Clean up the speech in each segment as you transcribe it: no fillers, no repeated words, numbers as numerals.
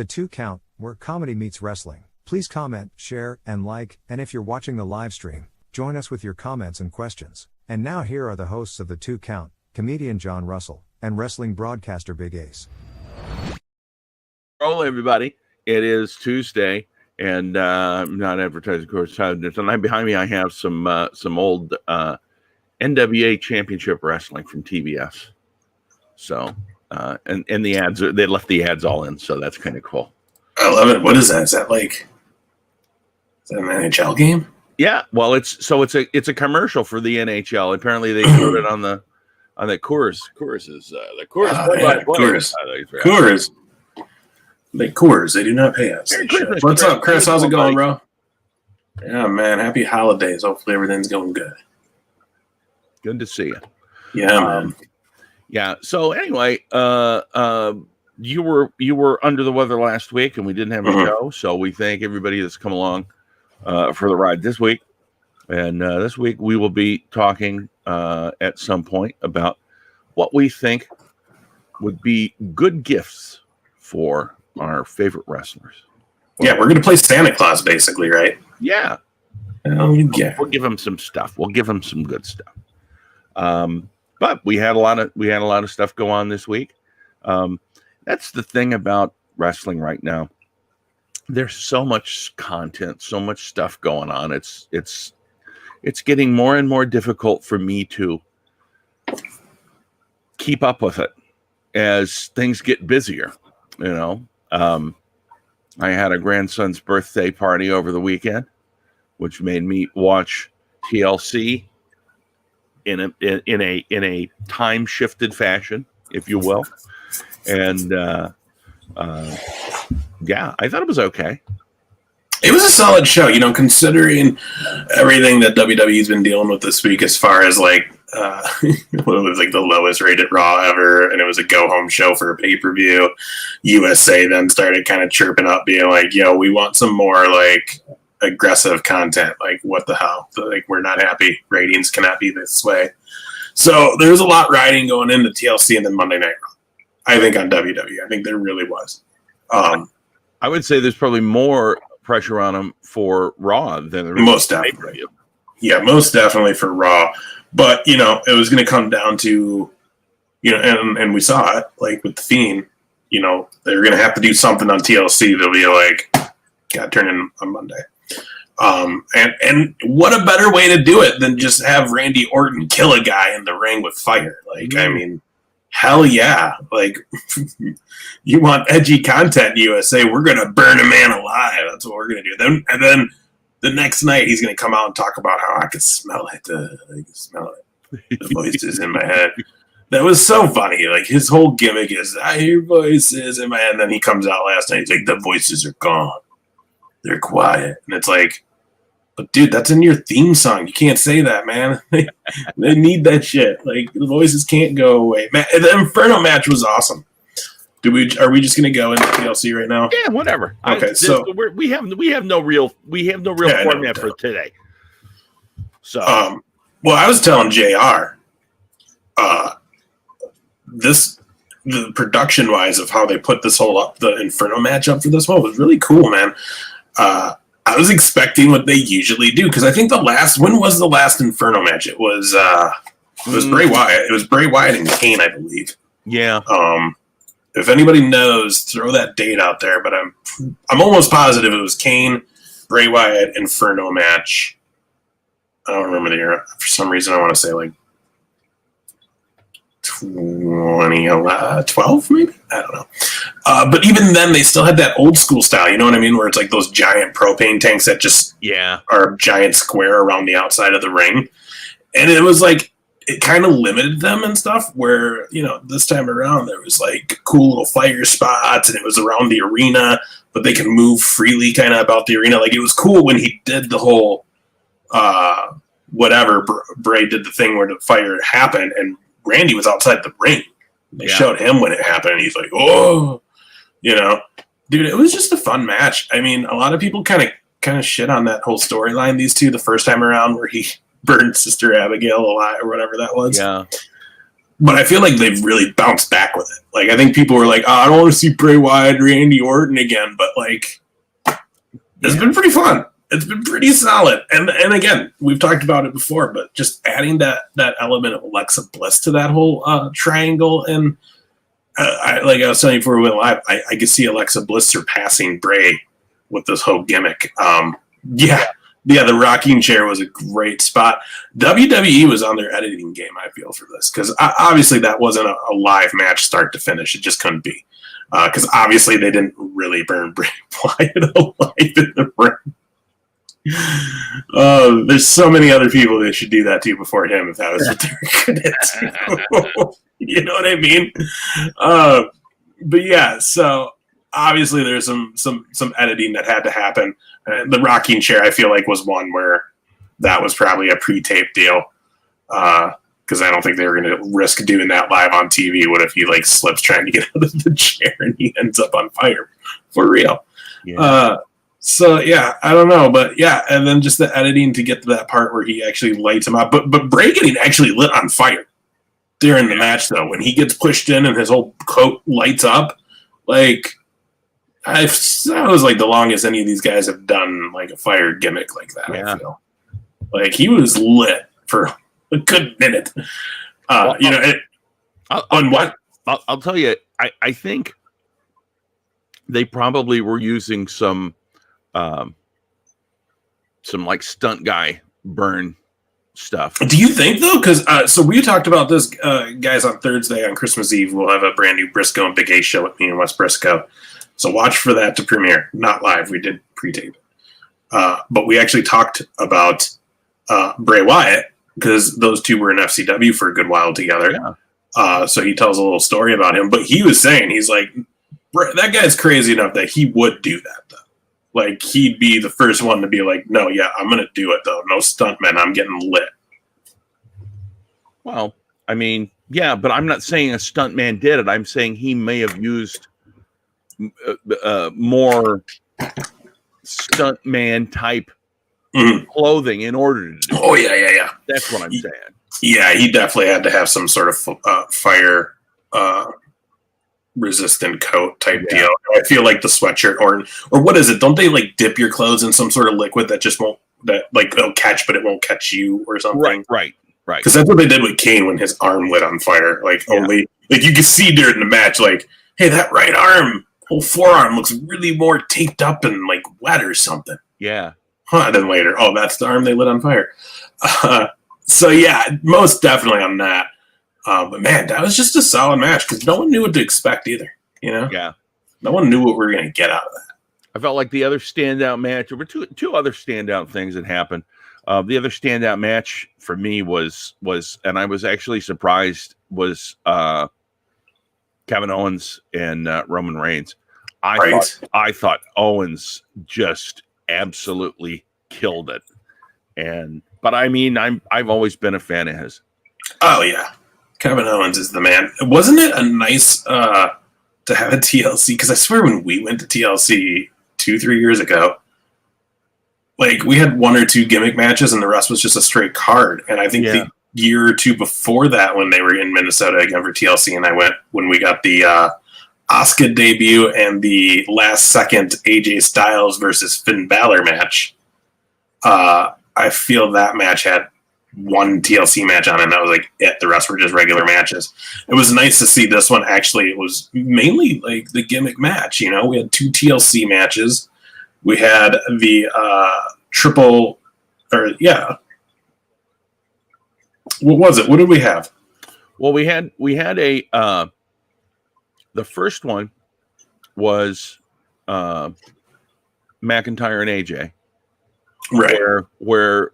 The 2 Count, where comedy meets wrestling. Please comment, share, and like, and if you're watching the live stream, join us with your comments and questions. And now here are the hosts of The 2 Count, comedian John Russell, and wrestling broadcaster Big Ace. Hello, everybody. It is Tuesday, and I'm not advertising, of course. Tonight behind me, I have some old NWA Championship Wrestling from TBS. So, and the ads, they left the ads all in, so that's kind of cool. I love it. What is that? Is that an NHL game? Yeah, well, it's a commercial for the NHL. Apparently, they put it on the Coors. Coors is the Coors. Coors. Coors. They do not pay us. What's up, Chris? How's it going, bro? Yeah, man. Happy holidays. Hopefully, everything's going good. Good to see you. Yeah, man. Yeah. So anyway, you were under the weather last week, and we didn't have a show. So we thank everybody that's come along for the ride this week. And this week we will be talking at some point about what we think would be good gifts for our favorite wrestlers. Yeah, we're gonna play Santa Claus, basically, right? Yeah. Yeah. We'll give them some stuff. We'll give them some good stuff. But we had a lot of stuff go on this week. That's the thing about wrestling right now. There's so much content, so much stuff going on. It's getting more and more difficult for me to keep up with it as things get busier. You know, I had a grandson's birthday party over the weekend, which made me watch TLC in a time shifted fashion, if you will, and yeah, I thought it was okay. It was a solid show, you know, considering everything that WWE's been dealing with this week, as far as like it was like the lowest rated Raw ever, and it was a go home show for a pay-per-view. USA then started kind of chirping up, being like, "Yo, we want some more like aggressive content. Like, what the hell? Like, we're not happy. Ratings cannot be this way." So there's a lot riding going into TLC and then Monday Night Raw. I think on WWE, I think there really was. I would say there's probably more pressure on them for Raw than there is most definitely. Yeah, most definitely for Raw. But you know, it was going to come down to, you know, and we saw it like with the Fiend. You know, they're going to have to do something on TLC to be like, got turn in on Monday. And what a better way to do it than just have Randy Orton kill a guy in the ring with fire? Like, I mean, hell yeah. Like, you want edgy content, USA, we're going to burn a man alive. That's what we're going to do. And then the next night, he's going to come out and talk about how I can smell it. I can smell it. The voices in my head. That was so funny. Like, his whole gimmick is, I hear voices in my head. And then he comes out last night. He's like, the voices are gone. They're quiet. And it's like, but dude, that's in your theme song. You can't say that, man. They need that shit. Like, the voices can't go away. Man, the Inferno match was awesome. Are we just gonna go into TLC right now? Yeah, whatever. Okay, we have no real format for today. So, well, I was telling JR, the production wise of how they put this the Inferno match up for this one was really cool, man. I was expecting what they usually do, because I think when was the last Inferno match? It was Bray Wyatt. It was Bray Wyatt and Kane, I believe. Yeah. If anybody knows, throw that date out there. But I'm almost positive it was Kane, Bray Wyatt, Inferno match. I don't remember the year. For some reason, I want to say like 2012, maybe? I don't know. But even then, they still had that old school style, you know what I mean? Where it's like those giant propane tanks that just are a giant square around the outside of the ring. And it was like, it kind of limited them and stuff, where, you know, this time around, there was like cool little fire spots, and it was around the arena, but they can move freely kind of about the arena. Like, it was cool when he did the whole, whatever, Bray did the thing where the fire happened, and Randy was outside the ring. They showed him when it happened, and he's like, oh, you know, dude, it was just a fun match. I mean, a lot of people kind of shit on that whole storyline, these two, the first time around, where he burned Sister Abigail alive or whatever that was. Yeah. But I feel like they've really bounced back with it. Like, I think people were like, oh, I don't want to see Bray Wyatt or Randy Orton again. But, like, it's been pretty fun. It's been pretty solid. And again, we've talked about it before, but just adding that element of Alexa Bliss to that whole triangle. And like I was telling you before we went live, I could see Alexa Bliss surpassing Bray with this whole gimmick. Yeah, the rocking chair was a great spot. WWE was on their editing game, I feel, for this. Because obviously that wasn't a live match start to finish. It just couldn't be. Because obviously they didn't really burn Bray Wyatt alive in the ring. There's so many other people they should do that to before him if that was what they were going to do. You know what I mean? But yeah, so obviously there's some editing that had to happen. The rocking chair, I feel like, was one where that was probably a pre-tape deal. Because I don't think they were going to risk doing that live on TV. What if he like slips trying to get out of the chair and he ends up on fire for real? Yeah. So yeah, I don't know, but yeah, and then just the editing to get to that part where he actually lights him up. But Bray getting actually lit on fire during the match though, when he gets pushed in and his whole coat lights up, like that was like the longest any of these guys have done like a fire gimmick like that. Yeah. I feel like he was lit for a good minute. I'll tell you, I think they probably were using some like stunt guy burn stuff. Do you think though? Because so we talked about this, guys, on Thursday on Christmas Eve. We'll have a brand new Briscoe and Big A show with me and Wes Briscoe. So watch for that to premiere. Not live. We did pre-tape it. But we actually talked about Bray Wyatt because those two were in FCW for a good while together. Yeah. So he tells a little story about him. But he was saying, he's like, that guy's crazy enough that he would do that, though. Like, he'd be the first one to be like, no, yeah, I'm going to do it, though. No stuntmen. I'm getting lit. Well, I mean, yeah, but I'm not saying a stuntman did it. I'm saying he may have used more stuntman type clothing in order to do it. Oh, yeah. That's what I'm saying. Yeah, he definitely had to have some sort of fire resistant coat type deal. I feel like the sweatshirt or what is it? Don't they like dip your clothes in some sort of liquid that just won't, that like it'll catch but it won't catch you or something? Right. Because that's what they did with Kane when his arm lit on fire. Like only like you could see during the match, like, hey, that right arm, whole forearm looks really more taped up and like wet or something. Yeah. And then later, oh, that's the arm they lit on fire. So yeah, most definitely on that. But man, that was just a solid match because no one knew what to expect either. You know? Yeah. No one knew what we were going to get out of that. I felt like the other standout match, there were two other standout things that happened. The other standout match for me was, and I was actually surprised, was Kevin Owens and Roman Reigns. I thought Owens just absolutely killed it. But I mean, I've always been a fan of his. Oh yeah, Kevin Owens is the man. Wasn't it a nice to have a TLC? Because I swear when we went to TLC 2-3 years ago, like we had one or two gimmick matches and the rest was just a straight card. And I think the year or two before that, when they were in Minnesota again for TLC, and I went when we got the Asuka debut and the last second AJ Styles versus Finn Balor match. I feel that match had one TLC match on it, and that was like it. The rest were just regular matches. It was nice to see this one. Actually, it was mainly like the gimmick match. You know, we had 2 TLC matches. We had the triple, what was it? What did we have? Well, we had a the first one was McIntyre and AJ. Right. Where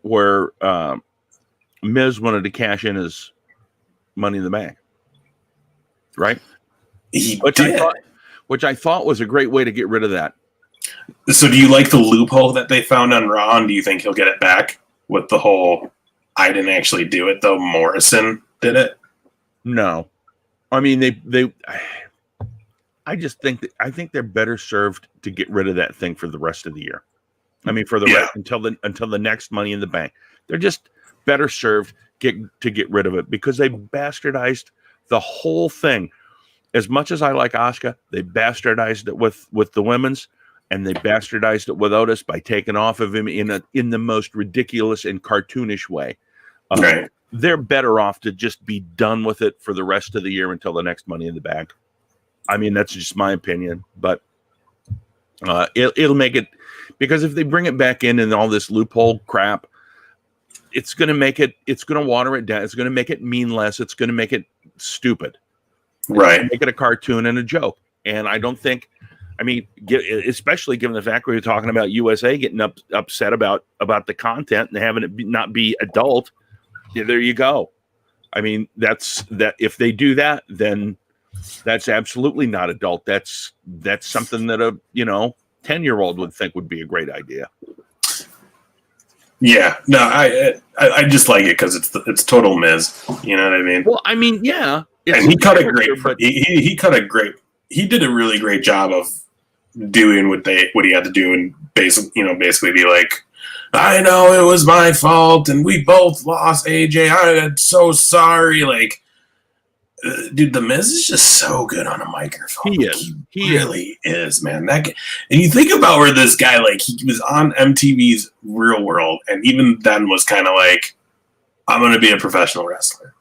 Miz wanted to cash in his Money in the Bank. Right? Which I thought was a great way to get rid of that. So do you like the loophole that they found on Raw, and do you think he'll get it back with the whole I didn't actually do it though, Morrison did it? No. I mean I think they're better served to get rid of that thing for the rest of the year. I mean, for the rest, until the next Money in the Bank, they're just better served to get rid of it because they bastardized The whole thing. As much as I like Asuka, they bastardized it with the women's, and they bastardized it with Otis by taking off of him in the most ridiculous and cartoonish way. Right. They're better off to just be done with it for the rest of the year until the next Money in the Bank. I mean, that's just my opinion, but it'll make it, because if they bring it back in and all this loophole crap, it's going to water it down. It's going to make it mean less. It's going to make it stupid. Right. Make it a cartoon and a joke. And I don't think, I mean, especially given the fact we were talking about USA getting upset about the content and having it not be adult. Yeah, there you go. I mean, that if they do that, then that's absolutely not adult. That's something that a 10-year-old would think would be a great idea. Yeah, no, I just like it because it's total Miz. You know what I mean? Well, I mean, yeah, and he did a really great job of doing what he had to do, and basically be like, I know it was my fault, and we both lost AJ. I'm so sorry. Like, dude, the Miz is just so good on a microphone. He really is, man. And you think about where this guy, like, he was on MTV's Real World, and even then was kind of like, I'm going to be a professional wrestler.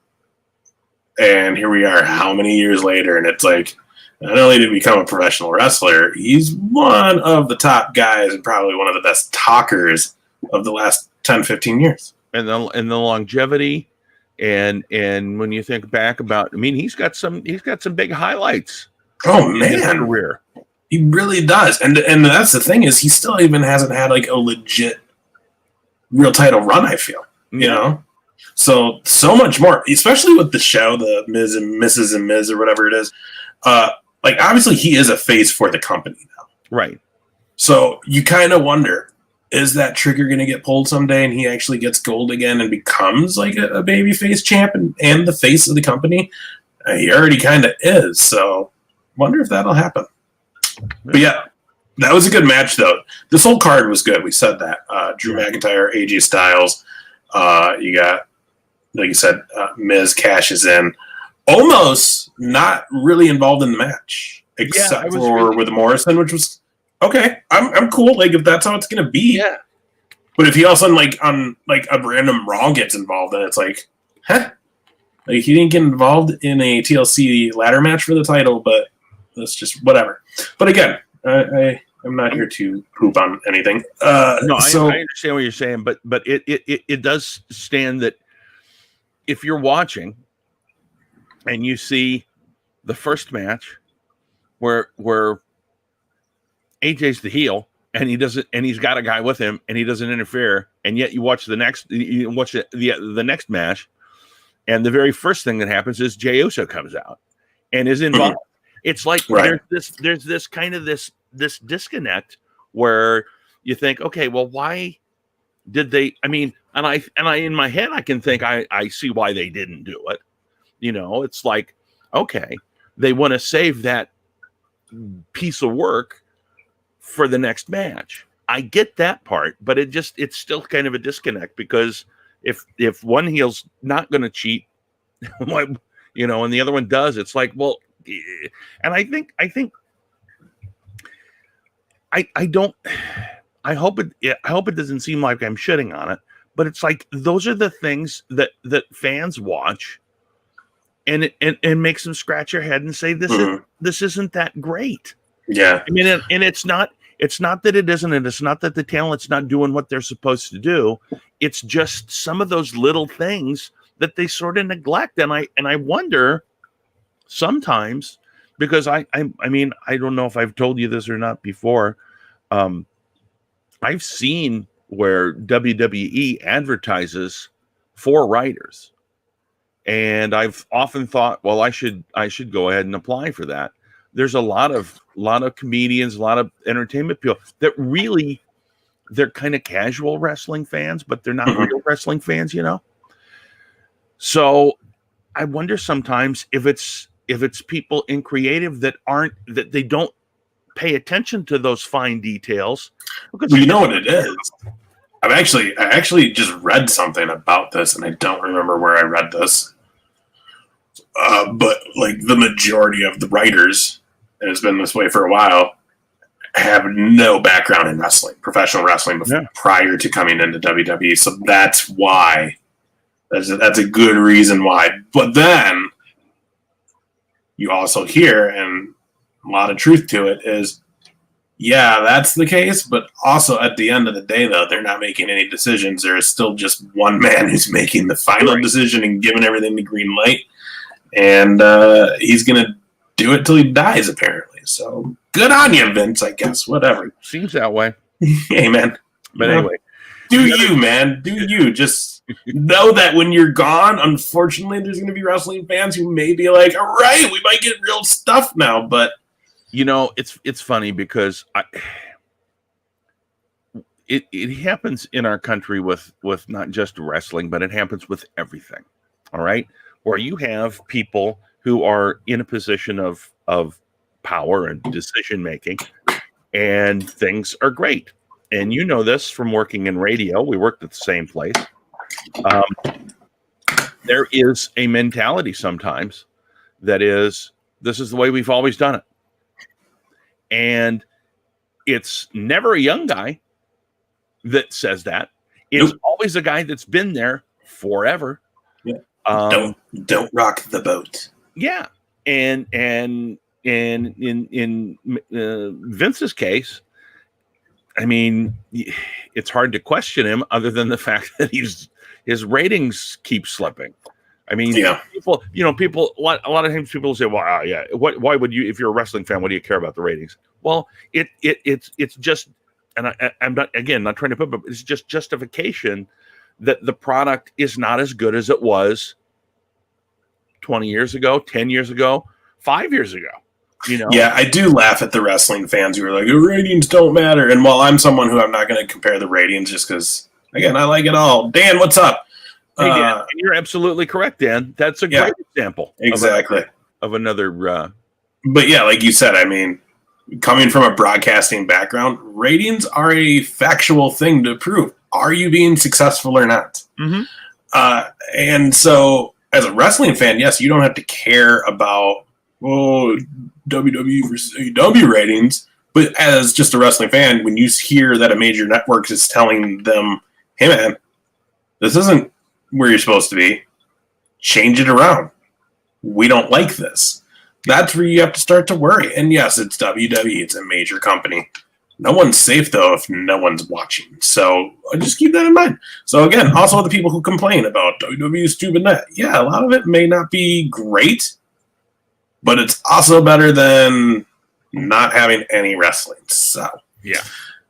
And here we are, how many years later, and it's like, not only did he become a professional wrestler, he's one of the top guys and probably one of the best talkers of the last 10, 15 years. And the longevity. And when you think back about, I mean, he's got some big highlights. Oh in his man, career. He really does. And that's the thing, is he still even hasn't had like a legit real title run, I feel. You know? So much more, especially with the show, the Miz and Mrs. and Miz or whatever it is. Like, obviously he is a face for the company now. Right. So you kind of wonder, is that trigger going to get pulled someday and he actually gets gold again and becomes like a babyface champ and the face of the company? He already kind of is. So wonder if that'll happen. But yeah, that was a good match though. This whole card was good. We said that. Drew McIntyre, AJ Styles. You got, like you said, Miz cashes in. Almost not really involved in the match, except for with Morrison, which was okay. I'm cool. Like, if that's how it's gonna be. Yeah. But if he all of a sudden, like, on like a random Raw gets involved, then it's like, huh? Like, he didn't get involved in a TLC ladder match for the title, but that's just whatever. But again, I'm not here to poop on anything. No, I understand what you're saying, but it does stand that if you're watching and you see the first match where AJ's the heel and he's got a guy with him and he doesn't interfere, and yet you watch the next next match, and the very first thing that happens is Jey Uso comes out and is involved. It's like there's this kind of this disconnect where you think, okay, well, why did they? I mean, and I in my head I can think I see why they didn't do it. You know, it's like, okay, they want to save that piece of work for the next match. I get that part, but it's still kind of a disconnect, because if one heel's not going to cheat, and the other one does, it's like, well, and I hope it doesn't seem like I'm shitting on it, but it's like, those are the things that fans watch, and it makes them scratch their head and say, this isn't that great. Yeah. I mean, and it's not that it isn't, and it's not that the talent's not doing what they're supposed to do. It's just some of those little things that they sort of neglect. And I wonder sometimes, because I mean, I don't know if I've told you this or not before. I've seen where WWE advertises for writers, and I've often thought, well, I should go ahead and apply for that. There's a lot of comedians, a lot of entertainment people that really, they're kind of casual wrestling fans, but they're not real wrestling fans, So I wonder sometimes if it's people in creative that they don't pay attention to those fine details. Well, you know what it is? I actually just read something about this, and I don't remember where I read this. but like the majority of the writers, and it's been this way for a while, have no background in wrestling, professional wrestling, prior to coming into WWE. So that's why. That's a good reason why. But then you also hear, and a lot of truth to it is, yeah, that's the case. But also at the end of the day, though, they're not making any decisions. There is still just one man who's making the final decision and giving everything the green light. And he's going to do it till he dies, apparently. So good on you, Vince, I guess. Whatever. Seems that way. Hey, man. But anyway. Do you, man. Do you. Just know that when you're gone, unfortunately, there's going to be wrestling fans who may be like, all right, we might get real stuff now. But, you know, it's funny because it happens in our country with not just wrestling, but it happens with everything. All right. Where you have people who are in a position of power and decision making, and things are great. And you know this from working in radio. We worked at the same place. There is a mentality sometimes that is, this is the way we've always done it. And it's never a young guy that says that. It's always a guy that's been there forever. Yeah. Don't rock the boat. Yeah. And in Vince's case, I mean, it's hard to question him other than the fact that his ratings keep slipping. I mean, people, a lot of times people say, well, yeah, why would you, if you're a wrestling fan, what do you care about the ratings? Well, it's just, and I'm not trying to put, but it's just justification that the product is not as good as it was 20 years ago, 10 years ago, 5 years ago. You know? Yeah, I do laugh at the wrestling fans who are like, the ratings don't matter. And while I'm someone who I'm not going to compare the ratings just because, again, I like it all. Dan, what's up? Hey, Dan, you're absolutely correct, Dan. That's a great example. Exactly. Of another. But yeah, like you said, I mean, coming from a broadcasting background, ratings are a factual thing to prove. Are you being successful or not? Mm-hmm. And so as a wrestling fan, yes, you don't have to care about, WWE versus AEW ratings. But as just a wrestling fan, when you hear that a major network is telling them, hey, man, this isn't where you're supposed to be, change it around. We don't like this. That's where you have to start to worry. And yes, it's WWE. It's a major company. No one's safe, though, if no one's watching. So just keep that in mind. So, again, also the people who complain about WWE's stupid net. Yeah, a lot of it may not be great, but it's also better than not having any wrestling. So, yeah,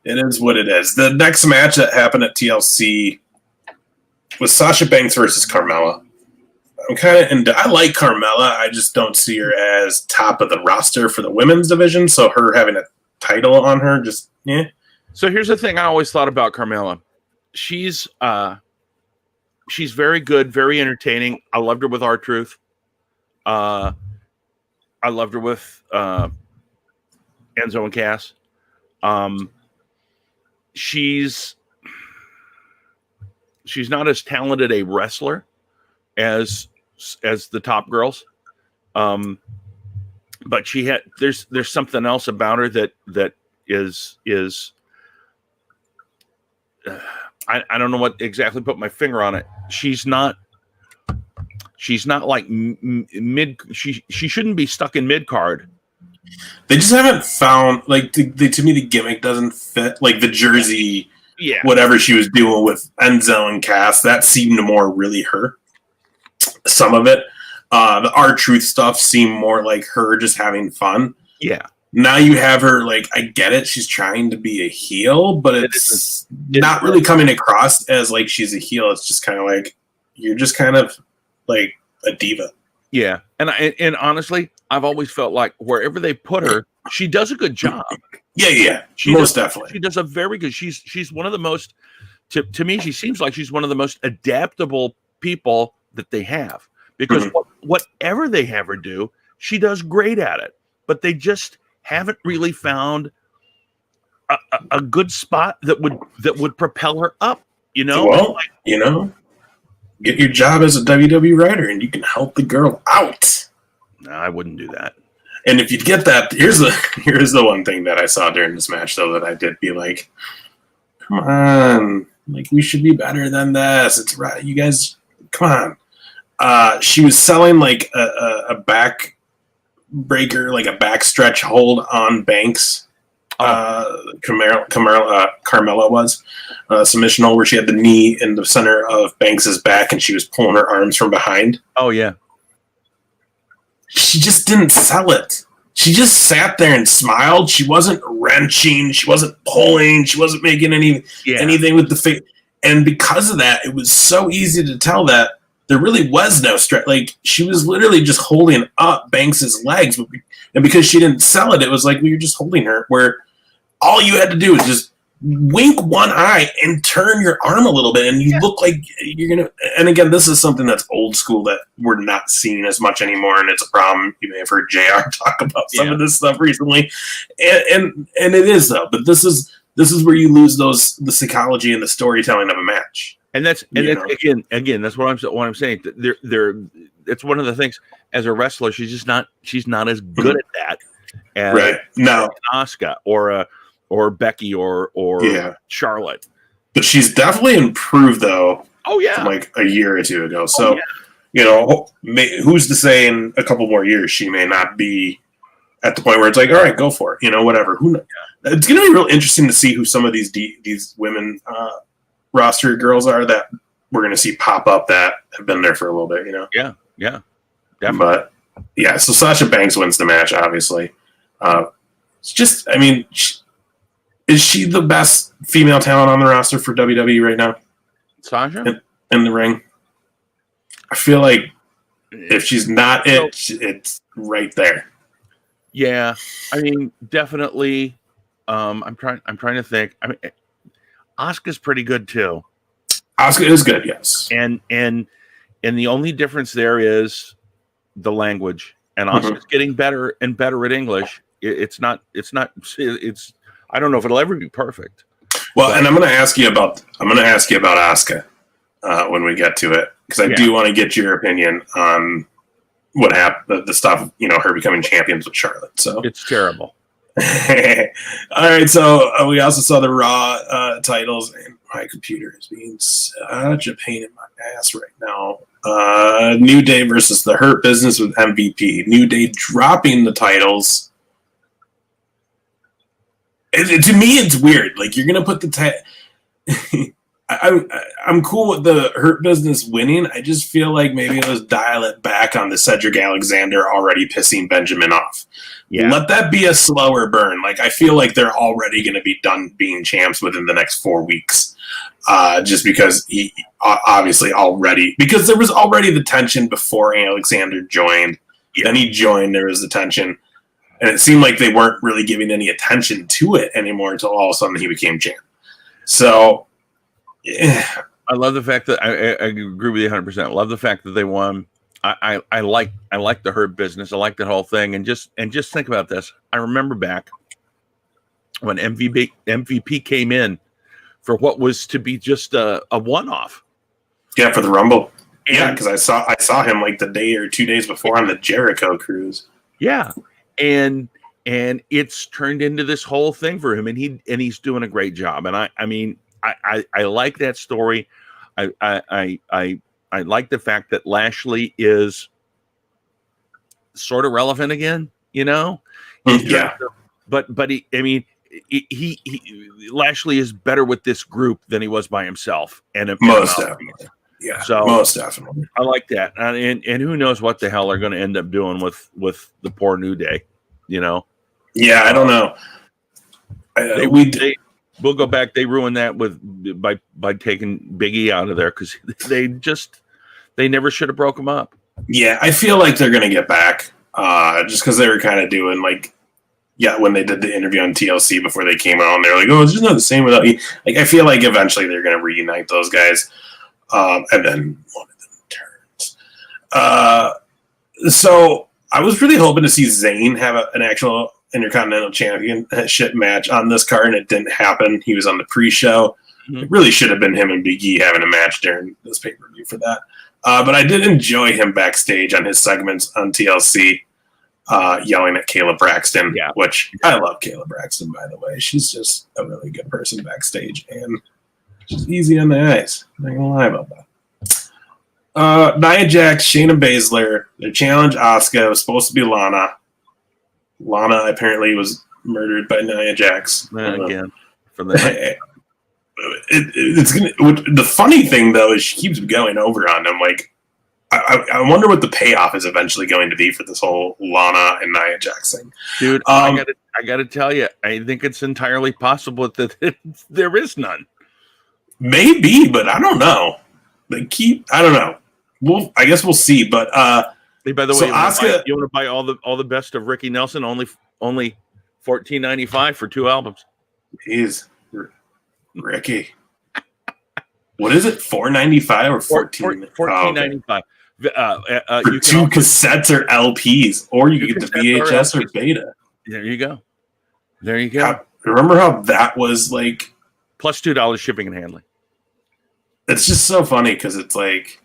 it is what it is. The next match that happened at TLC was Sasha Banks versus Carmella. I like Carmella. I just don't see her as top of the roster for the women's division. So her having a title on her, just yeah. So here's the thing I always thought about Carmella. She's very good, very entertaining. I loved her with R-Truth. I loved her with Enzo and Cass. She's not as talented a wrestler as the top girls. But there's something else about her that is I don't know what exactly put my finger on it. She's not like mid. She shouldn't be stuck in mid card. They just haven't found, like, to me the gimmick doesn't fit. Like the Jersey, whatever she was doing with Enzo and Cass, that seemed to more really her. Some of it, the R-Truth stuff seemed more like her just having fun. Yeah. Now you have her, like, I get it. She's trying to be a heel, but it's not really coming across as like she's a heel. It's just kind of like you're just kind of like a diva. Yeah, and honestly, I've always felt like wherever they put her, she does a good job. Yeah, definitely. She does a very good. She's one of the most. To me, she seems like she's one of the most adaptable people that they have, because whatever they have her do, she does great at it. But they just haven't really found a good spot that would propel her up. You know, well, get your job as a WWE writer, and you can help the girl out. No, I wouldn't do that. And if you get that, here's the one thing that I saw during this match, though, that I did be like, come on, like, we should be better than this. It's right, you guys, come on. She was selling like a back breaker, like a back stretch hold on Banks. Carmella was submission hold where she had the knee in the center of Banks's back and she was pulling her arms from behind. Oh yeah. She just didn't sell it. She just sat there and smiled. She wasn't wrenching. She wasn't pulling. She wasn't making anything with the face. And because of that, it was so easy to tell that there really was no stretch. Like, she was literally just holding up Banks's legs. And because she didn't sell it, it was like we were just holding her, where all you had to do was just wink one eye and turn your arm a little bit, and you look like you're gonna. And again, this is something that's old school that we're not seeing as much anymore, and it's a problem. You may have heard JR talk about some of this stuff recently, and it is though. But this is where you lose the psychology and the storytelling of a match. And that's again that's what I'm saying. It's one of the things as a wrestler, she's not as good at that as Asuka or Becky or Charlotte. But she's definitely improved, though. Oh, yeah. From like a year or two ago. So, who's to say in a couple more years she may not be at the point where it's like, all right, go for it. Whatever. It's going to be real interesting to see who some of these women roster girls are that we're going to see pop up that have been there for a little bit, Yeah, definitely. But, yeah, so Sasha Banks wins the match, obviously. It's just, is she the best female talent on the roster for WWE right now? Sasha? In the ring? I feel like if she's not it's right there. Yeah. Definitely. I'm trying to think. Asuka's pretty good too. Asuka is good, yes. And the only difference there is the language. And Asuka's getting better and better at English. It's I don't know if it'll ever be perfect. Well, and I'm going to ask you about Asuka when we get to it, because I do want to get your opinion on what happened, the stuff, her becoming champions with Charlotte. So it's terrible. All right, so we also saw the Raw titles, and my computer is being such a pain in my ass right now. New Day versus the Hurt Business with MVP. New Day dropping the titles. To me, it's weird. Like, you're gonna put the I'm cool with the Hurt Business winning. I just feel like maybe let's dial it back on the Cedric Alexander already pissing Benjamin off. Yeah. Let that be a slower burn. Like, I feel like they're already going to be done being champs within the next 4 weeks. Just because he obviously because there was already the tension before Alexander joined. Yeah. Then he joined, there was the tension. And it seemed like they weren't really giving any attention to it anymore until all of a sudden he became champ. So, yeah. I love the fact that I agree with you 100%. I love the fact that they won. I like the Hurt Business. I like that whole thing. And just think about this. I remember back when MVP came in for what was to be just a one-off. Yeah, for the Rumble. Yeah, because I saw him like the day or 2 days before on the Jericho cruise. Yeah. And it's turned into this whole thing for him, and he's doing a great job. And I like that story. I like the fact that Lashley is sort of relevant again. Yeah. But he Lashley is better with this group than he was by himself. And most definitely. Yeah, so most definitely. I like that, and who knows what the hell they're going to end up doing with the poor New Day, Yeah, I don't know. We'll go back. They ruined that by taking Big E out of there because they never should have broke him up. Yeah, I feel like they're going to get back just because they were kind of doing when they did the interview on TLC before they came out, and they're like, oh, it's just not the same without you. Like, I feel like eventually they're going to reunite those guys. And then one of them turns. So I was really hoping to see Zayn have an actual Intercontinental Championship match on this card, and it didn't happen. He was on the pre-show. Mm-hmm. It really should have been him and Big E having a match during this pay-per-view for that. But I did enjoy him backstage on his segments on TLC. yelling at Kayla Braxton, Yeah. which I love Kayla Braxton, by the way. She's just a really good person backstage, and she's easy on the eyes. I'm not gonna lie about that. Nia Jax, Shayna Baszler, their challenge Asuka was supposed to be Lana. Lana apparently was murdered by Nia Jax. Again, from the it's gonna. The funny thing though is she keeps going over on them. Like, I wonder what the payoff is eventually going to be for this whole Lana and Nia Jax thing. dude. I gotta tell you, I think it's entirely possible that there is none. Maybe, but I don't know. They keep. I don't know. I guess we'll see. But hey, by the way, so you want to buy all the best of Ricky Nelson? Only $14.95 for 2 albums. Jeez, Ricky. What is it? $4.95 or $14? $14.95. For 2 cassettes or LPs, or you get the VHS or beta. There you go. There you go. Remember how that was like plus $2 shipping and handling. It's just so funny because it's like,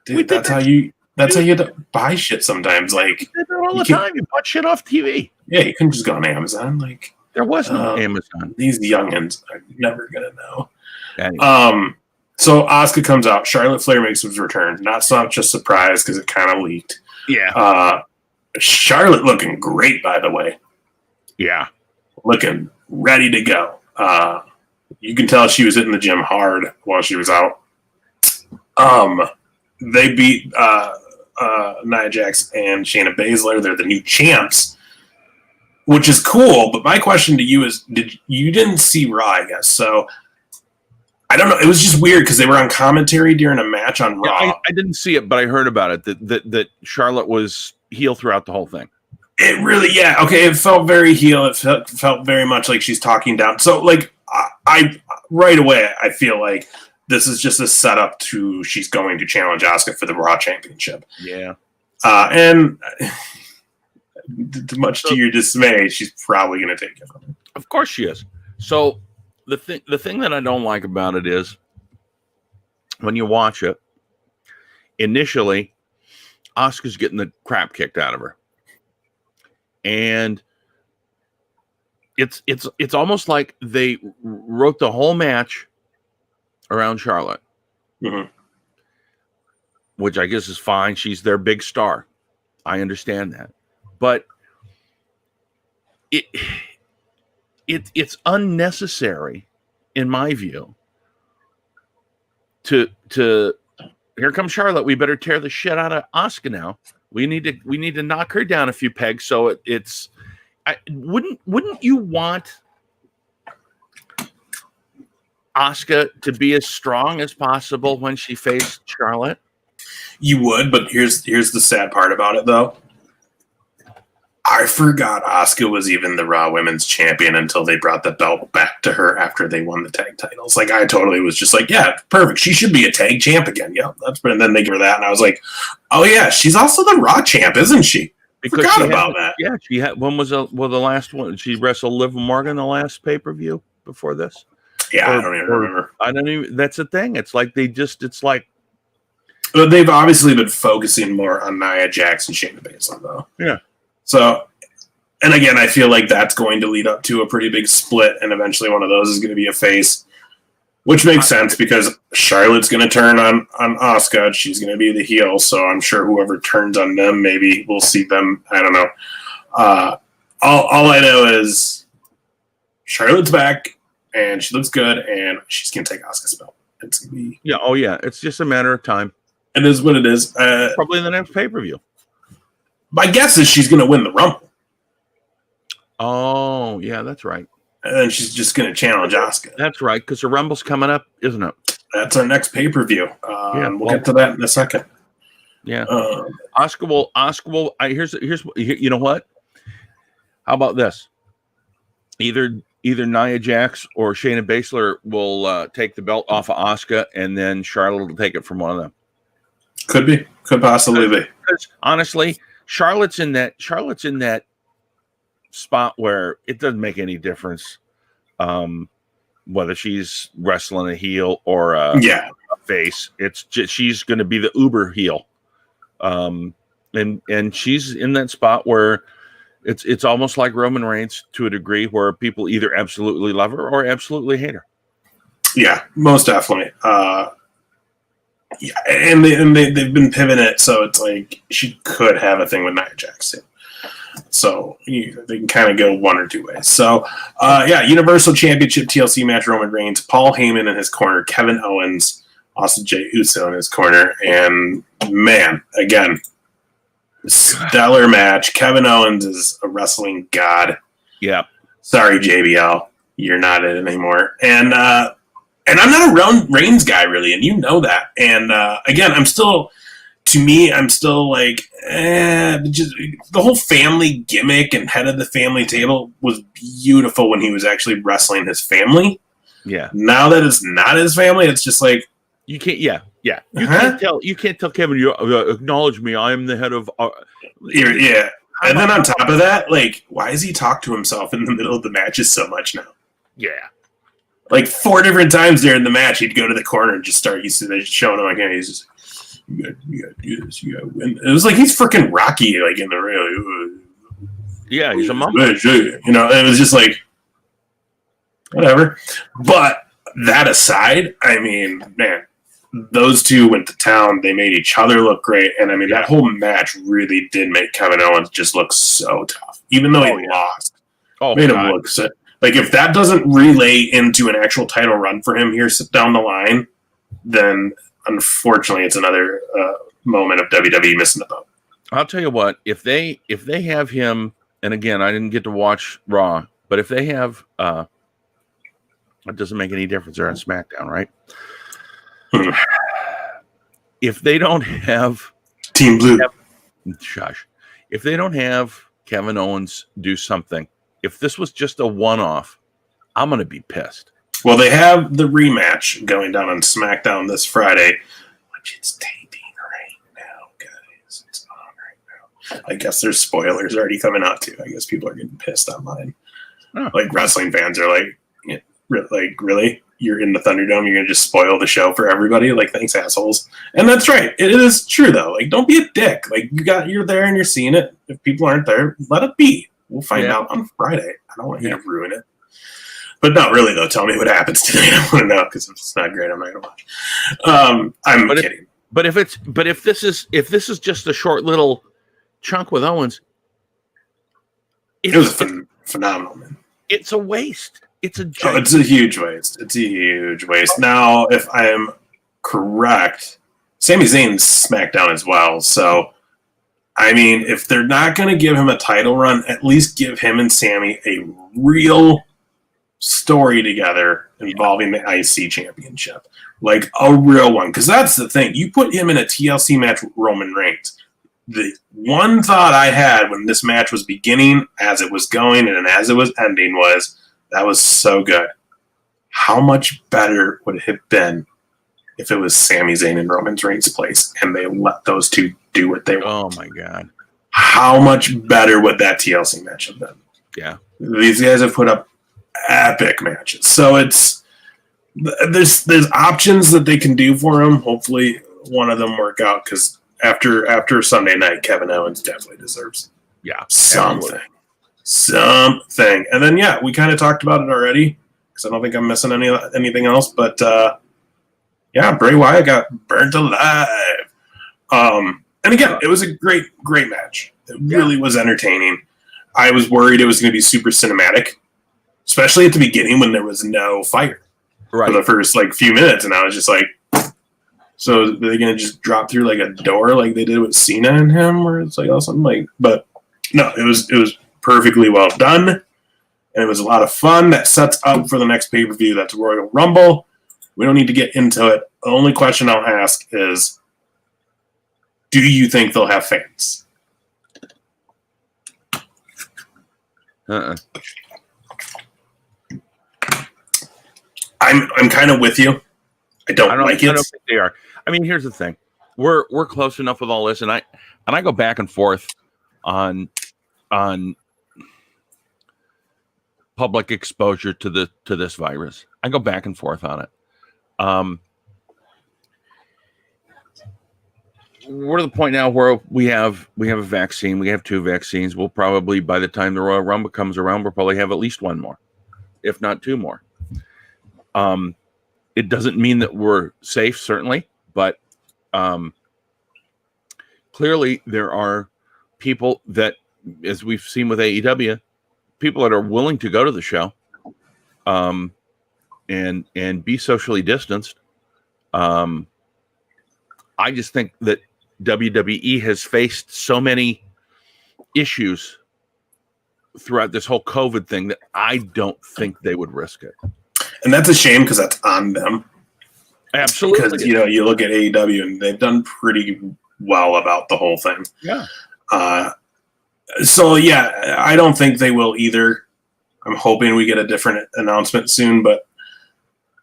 dude, that's how you have to buy shit sometimes. Like, you did that all the time. You bought shit off TV. Yeah, you couldn't just go on Amazon. Like, there was no Amazon. These youngins are never gonna know. Anyway. So Asuka comes out. Charlotte Flair makes his return. Not so much a surprise because it kind of leaked. Yeah. Charlotte looking great, by the way. Yeah. Looking ready to go. You can tell she was hitting the gym hard while she was out. They beat Nia Jax and Shayna Baszler. They're the new champs, which is cool. But my question to you is, you didn't see Raw, I guess. So I don't know. It was just weird because they were on commentary during a match on Raw. Yeah, I didn't see it, but I heard about it. That Charlotte was heel throughout the whole thing. It really, yeah. Okay, it felt very heel. It felt very much like she's talking down. So, like, I right away, I feel like this is just a setup to she's going to challenge Asuka for the Raw Championship. Yeah. And much to your dismay, she's probably going to take it from her. Of course she is. So the thing that I don't like about it is when you watch it, initially, Asuka's getting the crap kicked out of her. And it's almost like they wrote the whole match around Charlotte, which I guess is fine. She's their big star. I understand that, but it's unnecessary, in my view. To here comes Charlotte. We better tear the shit out of Asuka now. We need to knock her down a few pegs. So it's. Wouldn't you want Asuka to be as strong as possible when she faced Charlotte? You would, but here's the sad part about it, though. I forgot Asuka was even the Raw Women's Champion until they brought the belt back to her after they won the tag titles. Like, I totally was just like, yeah, perfect. She should be a tag champ again. Yeah, and then they give her that, and I was like, oh yeah, she's also the Raw champ, isn't she? Because forgot about that. Yeah, she had. When was the last one? She wrestled Liv Morgan the last pay-per-view before this. Yeah, I don't even remember. I don't even. That's the thing. It's like it's like. But they've obviously been focusing more on Nia Jax and Shayna Baszler, though. Yeah. So, and again, I feel like that's going to lead up to a pretty big split, and eventually one of those is going to be a face, which makes sense because Charlotte's going to turn on Asuka. She's going to be the heel, so I'm sure whoever turns on them, maybe we'll see them. I don't know. All I know is Charlotte's back, and she looks good, and she's going to take Asuka's belt. It's going to be... Yeah, oh yeah. It's just a matter of time. It is what it is. Probably the next pay-per-view. My guess is she's going to win the Rumble. Oh, yeah, that's right. And then she's just going to challenge Asuka. That's right, because the Rumble's coming up, isn't it? That's our next pay-per-view. We'll get to that in a second. Yeah. Asuka will. Here's. You know what? How about this? Either Nia Jax or Shayna Baszler will take the belt off of Asuka, and then Charlotte will take it from one of them. Could possibly be. Because honestly, Charlotte's in that spot where it doesn't make any difference whether she's wrestling a heel or a face. It's just, she's going to be the uber heel, and she's in that spot where It's almost like Roman Reigns to a degree, where people either absolutely love her or absolutely hate her. Yeah, most definitely. Yeah, and they've been pivoting it, so it's like she could have a thing with Nia Jax too. So they can kind of go one or two ways. So Universal Championship TLC match: Roman Reigns, Paul Heyman in his corner, Kevin Owens, Austin J. Uso in his corner, and man, again, stellar match. Kevin Owens is a wrestling god. Yeah. Sorry, JBL, you're not it anymore. And I'm not a Reigns guy really, and you know that. And again, I'm still like, just the whole family gimmick and head of the family table was beautiful when he was actually wrestling his family. Yeah. Now that it's not his family, it's just like you can't. Yeah. You can't tell Kevin. You acknowledge me. I am the head of. Yeah. And then on top of that, like, why does he talk to himself in the middle of the matches so much now? Yeah. Like 4 different times during the match, he'd go to the corner and just start. He's showing him again. He's just, you gotta do this. You gotta win. It was like he's freaking Rocky, like in the ring. Yeah, he's a mumble. You know, it was just like whatever. But that aside, I mean, man, those two went to town. They made each other look great, and I mean, that whole match really did make Kevin Owens just look so tough, even though he lost. Made him look so. Like, if that doesn't relay into an actual title run for him here down the line, then unfortunately it's another moment of WWE missing the boat. I'll tell you what, if they have him, and again, I didn't get to watch Raw, but if they have, it doesn't make any difference. They're on SmackDown, right? If they don't have Team Blue, if they don't have Kevin Owens do something, if this was just a one-off, I'm going to be pissed. Well, they have the rematch going down on SmackDown this Friday, which it's taping right now, guys. It's on right now. I guess there's spoilers already coming out, too. I guess people are getting pissed online. Oh. Like, wrestling fans are like, really? You're in the Thunderdome, you're going to just spoil the show for everybody? Like, thanks, assholes. And that's right. It is true, though. Like, don't be a dick. Like, you're there and you're seeing it. If people aren't there, let it be. We'll find out on Friday. I don't want you to ruin it. But not really, though. Tell me what happens today. I want to know, because if it's not great, I'm not going to watch. I'm kidding. But if this is just a short little chunk with Owens, it was phenomenal, man. It's a waste. It's a huge waste. It's a huge waste. Now, if I am correct, Sami Zayn's SmackDown as well. So, I mean, if they're not going to give him a title run, at least give him and Sami a real story together involving the IC championship. Like a real one. Because that's the thing. You put him in a TLC match with Roman Reigns. The one thought I had when this match was beginning, as it was going, and as it was ending was, that was so good. How much better would it have been if it was Sami Zayn and Roman Reigns' place and they let those two do what they want? Oh, my God. How much better would that TLC match have been? Yeah. These guys have put up epic matches. So there's options that they can do for him. Hopefully one of them work out, because after Sunday night, Kevin Owens definitely deserves something. And then, we kind of talked about it already, because I don't think I'm missing anything else. But, Bray Wyatt got burnt alive. And again, it was a great match. It really was entertaining. I was worried it was going to be super cinematic, especially at the beginning when there was no fire for the first few minutes. And I was just like, so they're going to just drop through like a door like they did with Cena and him, where it's like something like, but no, it was perfectly well done. And it was a lot of fun. That sets up for the next pay-per-view. That's Royal Rumble. We don't need to get into it. The only question I'll ask is, do you think they'll have fans? I'm kind of with you. I don't like it. I don't think they are. I mean, here's the thing: we're close enough with all this, and I go back and forth on public exposure to this virus. I go back and forth on it. we're to the point now where we have a vaccine. We have 2 vaccines. We'll probably, by the time the Royal Rumble comes around, we'll probably have at least 1 more, if not 2 more. It doesn't mean that we're safe, certainly, but clearly there are people that, as we've seen with AEW, people that are willing to go to the show and be socially distanced. I just think that WWE has faced so many issues throughout this whole COVID thing that I don't think they would risk it. And that's a shame because that's on them. Absolutely. Because, you look at AEW and they've done pretty well about the whole thing. Yeah. So, yeah, I don't think they will either. I'm hoping we get a different announcement soon, but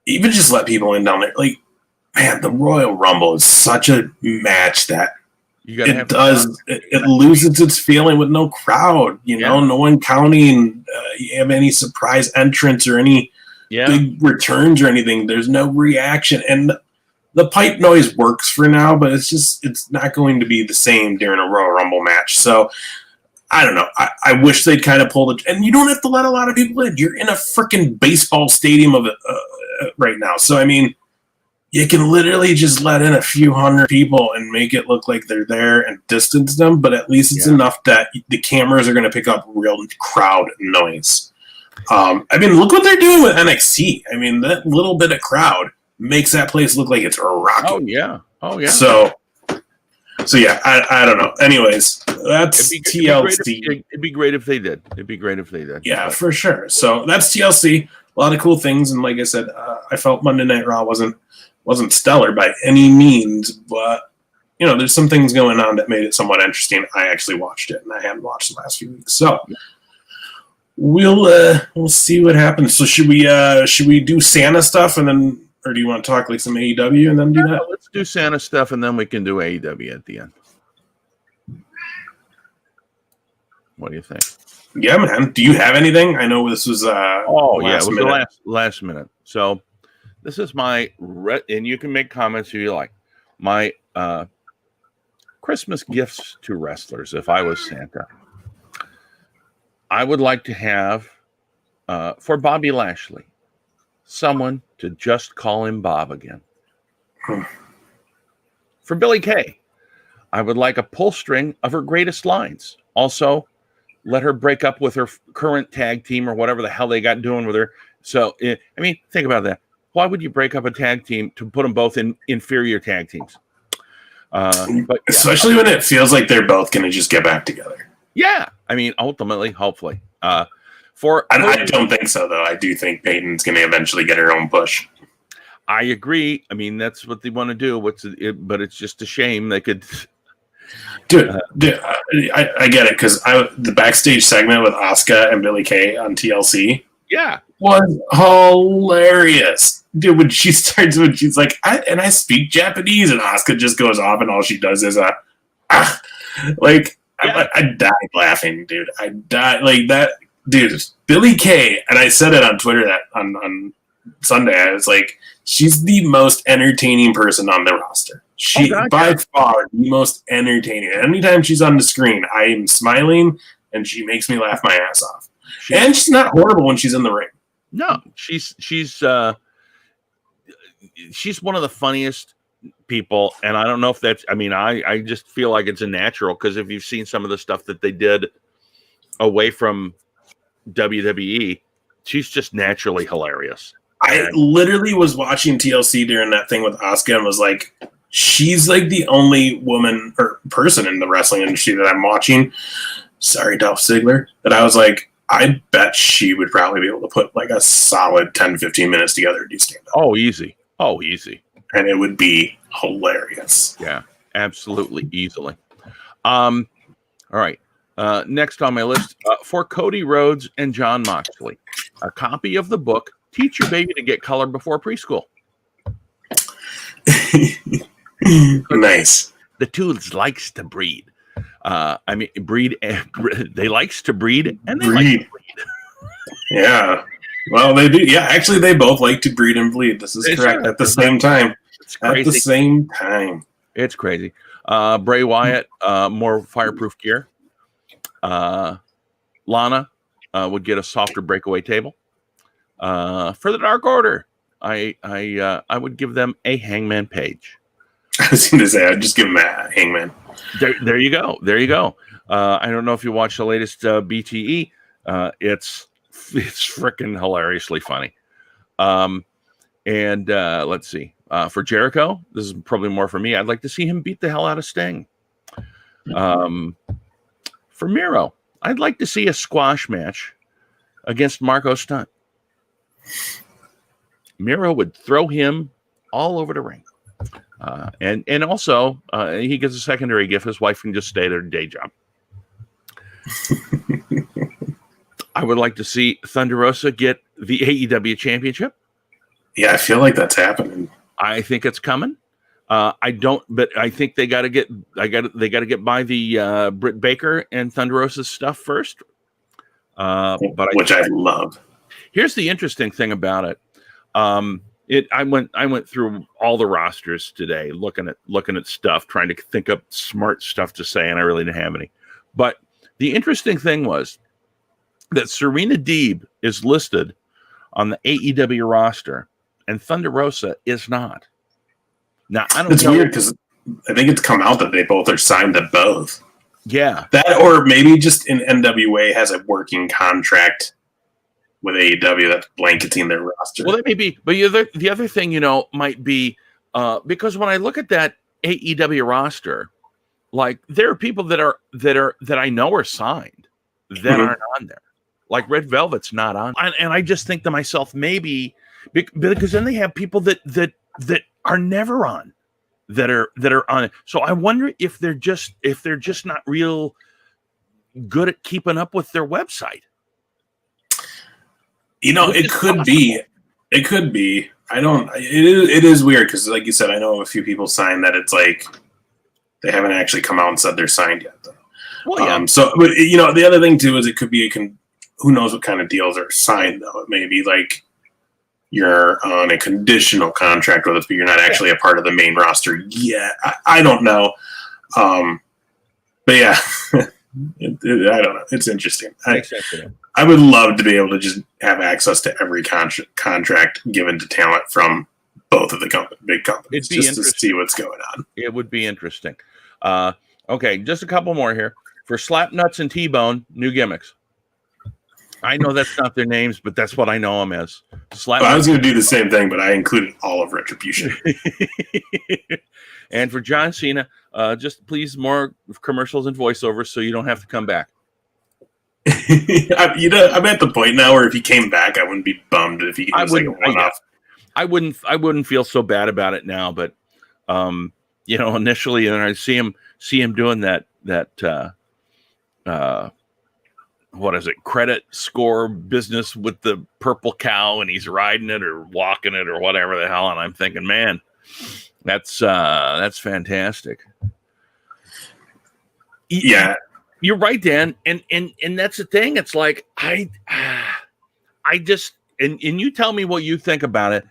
even just let people in down there. Like, man, the Royal Rumble is such a match that it loses its feeling with no crowd. No one counting. You have any surprise entrance or any big returns or anything. There's no reaction, and the pipe noise works for now, but it's not going to be the same during a Royal Rumble match. So I don't know. I wish they'd kind of pull it, and you don't have to let a lot of people in. You're in a freaking baseball stadium of right now, so I mean. You can literally just let in a few hundred people and make it look like they're there and distance them, but at least it's enough that the cameras are going to pick up real crowd noise. I mean, look what they're doing with NXT. I mean, that little bit of crowd makes that place look like it's rocking. Oh, yeah. So yeah, I don't know. Anyways, that's TLC. It'd be great if they did. Yeah, for sure. So that's TLC. A lot of cool things. And like I said, I felt Monday Night Raw wasn't stellar by any means, but there's some things going on that made it somewhat interesting. I actually watched it, and I haven't watched the last few weeks, so we'll see what happens. So should we do Santa stuff and then, or do you want to talk like some AEW and then do that? Let's do Santa stuff and then we can do AEW at the end. What do you think? Yeah, man. Do you have anything? I know this was it was the last minute. So. This is my, and you can make comments if you like, my Christmas gifts to wrestlers. If I was Santa, I would like to have, for Bobby Lashley, someone to just call him Bob again. For Billie Kay, I would like a pull string of her greatest lines. Also, let her break up with her current tag team or whatever the hell they got doing with her. So, I mean, think about that. Why would you break up a tag team to put them both in inferior tag teams? Especially when it feels like they're both going to just get back together. Yeah. I mean, ultimately, hopefully. I don't think so, though. I do think Peyton's going to eventually get her own push. I agree. I mean, that's what they want to do. But it's just a shame they could. Dude, I get it, because the backstage segment with Asuka and Billie Kay on TLC. Yeah. Was hilarious. Dude, when she's like, I speak Japanese, and Asuka just goes off, and all she does is I died laughing, dude. I died like that, dude. Billie Kay, and I said it on Twitter that on Sunday. I was like, she's the most entertaining person on the roster. By far the most entertaining. Anytime she's on the screen, I am smiling, and she makes me laugh my ass off. And she's not horrible when she's in the ring. No, she's one of the funniest people, and I don't know if that's. I mean, I just feel like it's a natural, because if you've seen some of the stuff that they did away from WWE, she's just naturally hilarious. I literally was watching TLC during that thing with Asuka and was like, she's like the only woman or person in the wrestling industry that I'm watching. Sorry, Dolph Ziggler. That I was like, I bet she would probably be able to put like a solid 10, 15 minutes together to do stand-up. Oh, easy. And it would be hilarious. Yeah, absolutely, easily. All right. Next on my list, for Cody Rhodes and Jon Moxley, a copy of the book, Teach Your Baby to Get Color Before Preschool. Nice. The tools likes to breed. Breed. They likes to breed, and they like to breed. Yeah. Well, they do. Yeah, actually, they both like to breed and bleed. This is correct. At the same time. It's crazy. At the same time. It's crazy. Bray Wyatt, more fireproof gear. Lana would get a softer breakaway table. For the Dark Order, I would give them a Hangman Page. I was going to say, I'd just give him a Hangman. There you go. There you go. I don't know if you watched the latest BTE. It's freaking hilariously funny. And let's see. For Jericho, this is probably more for me. I'd like to see him beat the hell out of Sting. For Miro, I'd like to see a squash match against Marco Stunt. Miro would throw him all over the ring. And also, he gets a secondary gift. His wife can just stay at her day job. I would like to see Thunder Rosa get the AEW championship. Yeah, I feel like that's happening. I think it's coming. I don't, but I think they got to get by the Britt Baker and Thunder Rosa's stuff first. Which I love. Here's the interesting thing about it. I went through all the rosters today, looking at stuff, trying to think up smart stuff to say, and I really didn't have any. But the interesting thing was that Serena Deeb is listed on the AEW roster, and Thunder Rosa is not. Now I don't. It's weird because I think it's come out that they both are signed to both. Yeah, that or maybe just in NWA has a working contract with AEW that's blanketing their roster. Well, that may be, but the other thing, might be because when I look at that AEW roster, like there are people that I know are signed that aren't on there. Like Red Velvet's not on, and I just think to myself, maybe because then they have people that are never on, that are on it. So I wonder if they're just not real good at keeping up with their website. It could be. It could be. I don't. It is weird because, like you said, I know a few people signed that it's like they haven't actually come out and said they're signed yet. Though. Well, yeah. But the other thing too is it could be who knows what kind of deals are signed though. It may be like you're on a conditional contract with us, but you're not actually a part of the main roster yet. I don't know. But yeah, I don't know. It's interesting. I would love to be able to just have access to every contract given to talent from both of the big companies, just to see what's going on. It would be interesting. Okay, just a couple more here. For Slapnuts and T-Bone, new gimmicks. I know that's not their names, but that's what I know them as. I was going to do the same thing, but I included all of Retribution. And for John Cena, just please more commercials and voiceovers so you don't have to come back. I'm at the point now where if he came back, I wouldn't be bummed if he was like a one-off. I wouldn't feel so bad about it now, but initially, and I see him doing that what is it, credit score business with the purple cow, and he's riding it or walking it or whatever the hell, and I'm thinking, man, that's fantastic. Yeah. You're right, Dan, and that's the thing. It's like I just and you tell me what you think about it.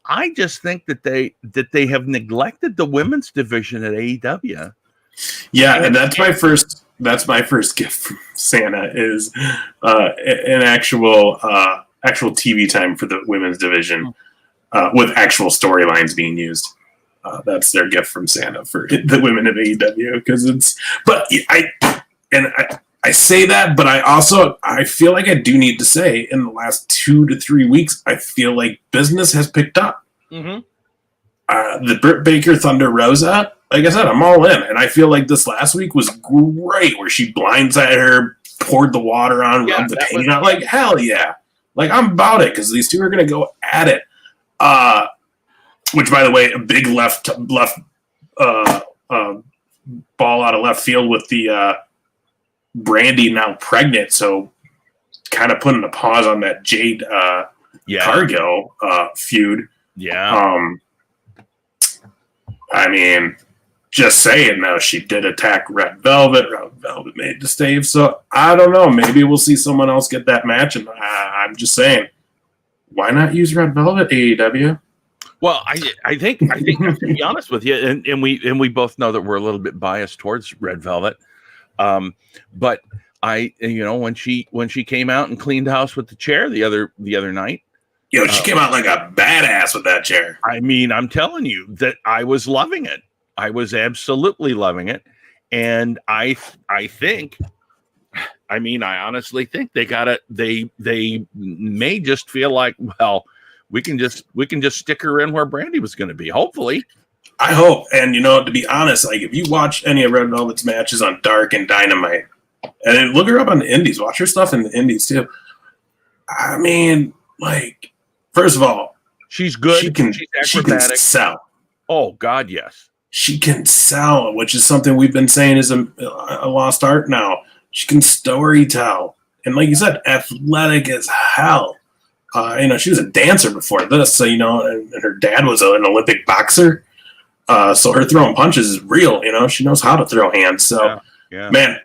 I just think that they have neglected the women's division at AEW. Yeah, and that's my first gift from Santa is an actual TV time for the women's division with actual storylines being used. That's their gift from Santa for the women of AEW because I say that, but I feel like I do need to say in the last 2 to 3 weeks, I feel like business has picked up. Mm-hmm. The Britt Baker Thunder Rosa, like I said, I'm all in, and I feel like this last week was great, where she blindsided her, poured the water on, rubbed the paint out. Like hell yeah, like I'm about it because these two are gonna go at it. Which, by the way, a big left ball out of left field with the Brandy now pregnant, so kind of putting a pause on that Jade Cargill feud. Yeah. I mean, just saying though, she did attack Red Velvet. Red Velvet made the stave, so I don't know. Maybe we'll see someone else get that match, and I'm just saying, why not use Red Velvet AEW? Well, I think to be honest with you, and we both know that we're a little bit biased towards Red Velvet, but when she came out and cleaned house with the chair the other night. Yo, she came out like a badass with that chair. I mean, I'm telling you that I was loving it. I was absolutely loving it, and I honestly think they may just feel like, well, we can just stick her in where Brandy was going to be. Hopefully, I hope. And to be honest, like if you watch any of Red Velvet's matches on Dark and Dynamite, and then look her up on the Indies, watch her stuff in the Indies too. I mean, like, first of all, she's good. She can sell. Oh God, yes. She can sell, which is something we've been saying is a lost art now. She can story tell, and like you said, athletic as hell. She was a dancer before this, so and her dad was an Olympic boxer. So her throwing punches is real. She knows how to throw hands. So, yeah. Man,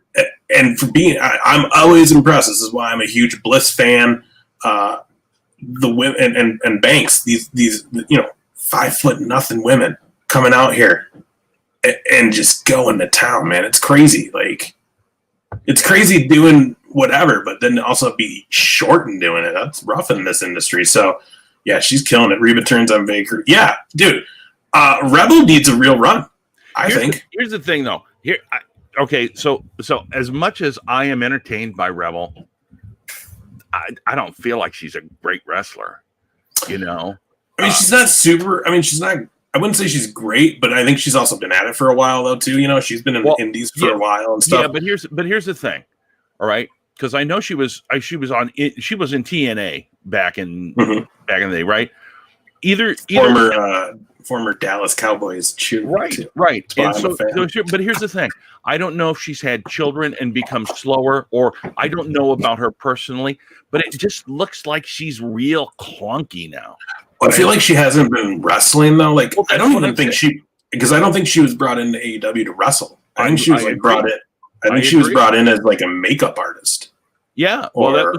and for being, I'm always impressed. This is why I'm a huge Bliss fan. The women and Banks, these 5'0" women coming out here and just going to town, man. It's crazy. Like, it's crazy doing whatever, but then also be short and doing it. That's rough in this industry. So, yeah, she's killing it. Reba turns on Baker. Yeah, dude. Rebel needs a real run, I think. Here's the thing, though. So as much as I am entertained by Rebel, I don't feel like she's a great wrestler. I mean, she's not super. I mean, she's not. I wouldn't say she's great, but I think she's also been at it for a while, though. Too. She's been in the Indies for a while and stuff. Yeah, but here's the thing. All right, because I know she was in TNA back in the day, right? Either former Dallas Cowboys cheerleader. Right. And but here's the thing. I don't know if she's had children and become slower, or I don't know about her personally, but it just looks like she's real clunky now. Well, I feel like she hasn't been wrestling though. Like, I don't even think because I don't think she was brought into AEW to wrestle. I think she was brought in. I think she was brought in as like a makeup artist. Yeah. Or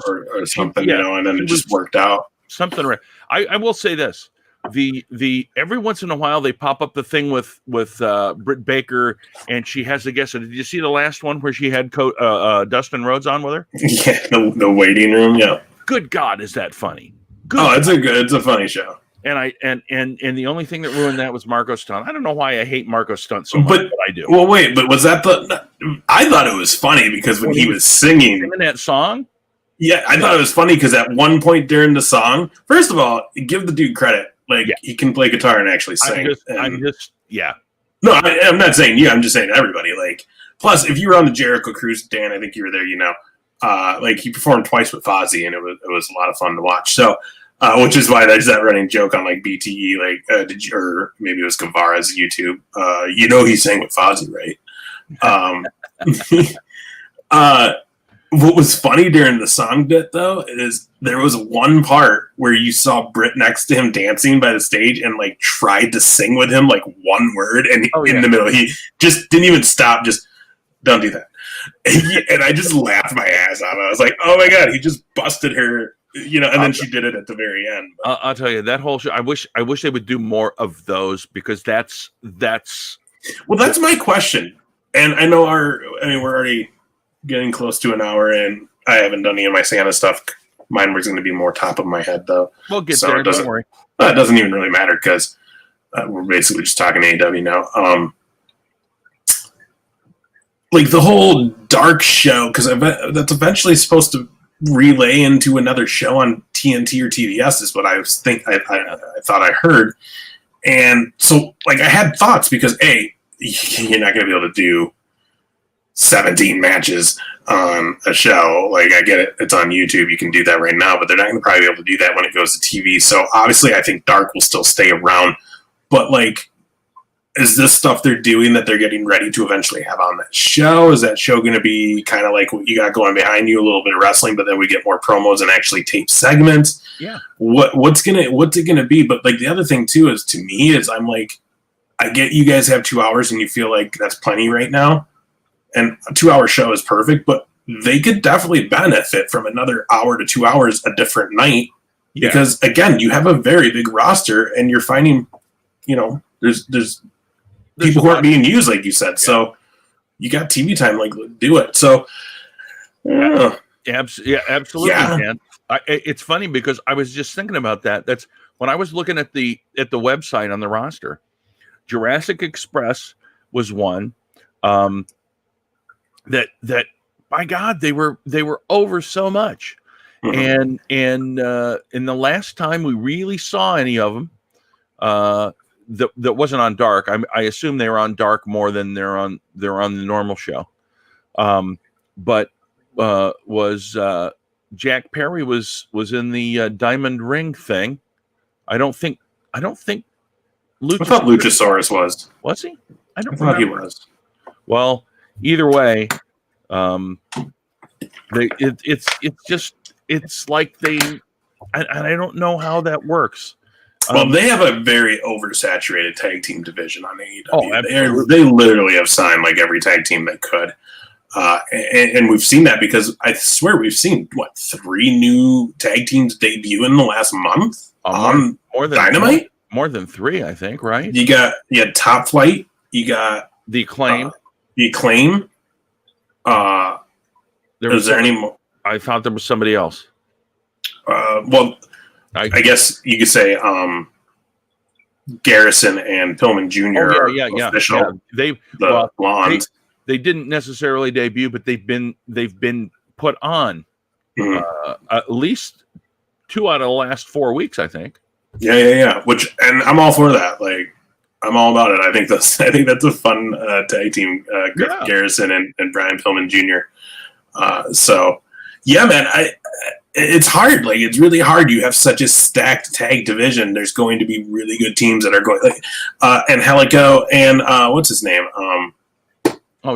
something, and then it just worked out. Something right. I will say this. The every once in a while they pop up the thing with Britt Baker, and she has the guest. Did you see the last one where she had Dustin Rhodes on with her? Yeah, the waiting room. Yeah. Good God, is that funny? It's a funny show. And the only thing that ruined that was Marco Stunt. I don't know why I hate Marco Stunt so much, but I do. Well, wait, but was that I thought it was funny because when he was singing that song. Yeah, I thought it was funny because at one point during the song, first of all, give the dude credit. Like, he can play guitar and actually sing. No, I'm not saying you. I'm just saying everybody. Like, plus, if you were on the Jericho cruise, Dan, I think you were there. Like he performed twice with Fozzy, and it was a lot of fun to watch. So, which is why there's that running joke on like BTE. Like, or maybe it was Guevara's YouTube. He sang with Fozzy, right? What was funny during the song bit, though, is there was one part where you saw Britt next to him dancing by the stage and, like, tried to sing with him, like, one word. And in the middle, he just didn't even stop. Just, don't do that. And I just laughed my ass off. I was like, oh, my God, he just busted her, and then she did it at the very end. I'll tell you, that whole show, I wish they would do more of those because that's... Well, that's my question. And I know we're already getting close to an hour, and I haven't done any of my Santa stuff. Mine was going to be more top of my head, though. We'll get there. Don't worry. It doesn't even really matter because we're basically just talking AEW now. Like the whole Dark show, because that's eventually supposed to relay into another show on TNT or TBS, is what I thought I heard. And so, like, I had thoughts because you're not going to be able to do 17 matches on a show. Like, I get it. It's on YouTube. You can do that right now, but they're not going to probably be able to do that when it goes to TV. So obviously I think Dark will still stay around, but like, is this stuff they're doing that they're getting ready to eventually have on that show? Is that show going to be kind of like what you got going behind you, a little bit of wrestling, but then we get more promos and actually tape segments? Yeah. What's it going to be? But like the other thing too is, to me, is I'm like, I get you guys have 2 hours and you feel like that's plenty right now. And a 2-hour show is perfect, but they could definitely benefit from another hour to 2 hours a different night Because again, you have a very big roster, and you're finding, there's people who aren't being used, like you said. Yeah. So you got TV time, like do it. So absolutely, man. It's funny because I was just thinking about that. That's when I was looking at the website on the roster. Jurassic Express was one. That by God, they were over so much. And in the last time we really saw any of them, that wasn't on Dark. I assume they were on Dark more than they're on the normal show. But was Jack Perry was in the Diamond Ring thing. I don't think Luchasaurus. I thought Luchasaurus was he? I thought he was. Well, either way, it's like I don't know how that works. Well, they have a very oversaturated tag team division on AEW. Oh, they literally have signed like every tag team they could. And we've seen that because I swear we've seen 3 new tag teams debut in the last month on more than Dynamite. More than 3, I think. Right? You got Top Flight. You got the Acclaim. Is there any more? I thought there was somebody else. Well, I guess you could say Garrison and Pillman Jr. are official. Yeah. They didn't necessarily debut, but they've been put on at least 2 out of the last 4 weeks, I think. Yeah. And I'm all for that. Like, I'm all about it. I think that's a fun tag team. Garrison and Brian Pillman Jr. So yeah, man. It's hard. Like, it's really hard. You have such a stacked tag division. There's going to be really good teams that are going. And Helico and what's his name?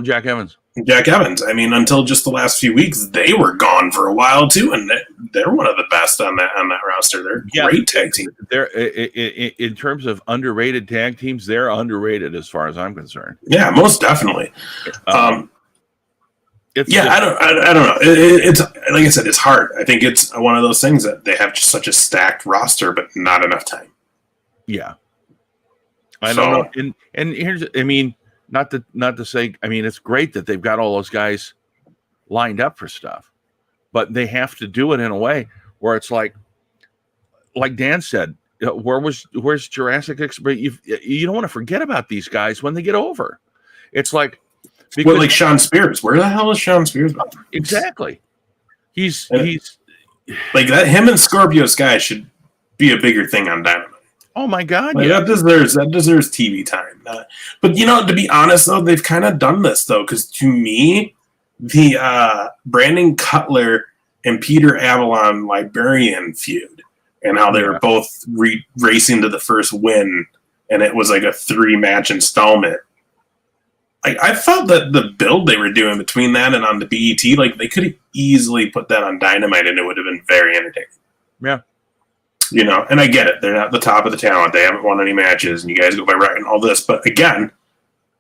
Jack Evans. Jack Evans. I mean, until just the last few weeks, they were gone for a while too, and they're one of the best on that roster. They're great tag team. They're in terms of underrated tag teams. They're underrated as far as I'm concerned. Yeah, most definitely. I don't know. It's like I said, it's hard. I think it's one of those things that they have just such a stacked roster, but not enough time. Yeah, I don't know. And here's, I mean. Not to say, I mean, it's great that they've got all those guys lined up for stuff, but they have to do it in a way where it's like Dan said, where's Jurassic Express? You don't want to forget about these guys when they get over. It's like, because, like Sean Spears. Where the hell is Sean Spears? Exactly. He's like that. Him and Scorpio Sky should be a bigger thing on Dynamite. Oh my God! That deserves TV time. But to be honest though, they've kind of done this though, because to me, the Brandon Cutler and Peter Avalon Librarian feud, and how they were both racing to the first win, and it was like a 3-match installment. I felt that the build they were doing between that and on the BET, like they could have easily put that on Dynamite, and it would have been very entertaining. Yeah. And I get it. They're not the top of the talent. They haven't won any matches, and you guys go by right and all this. But again,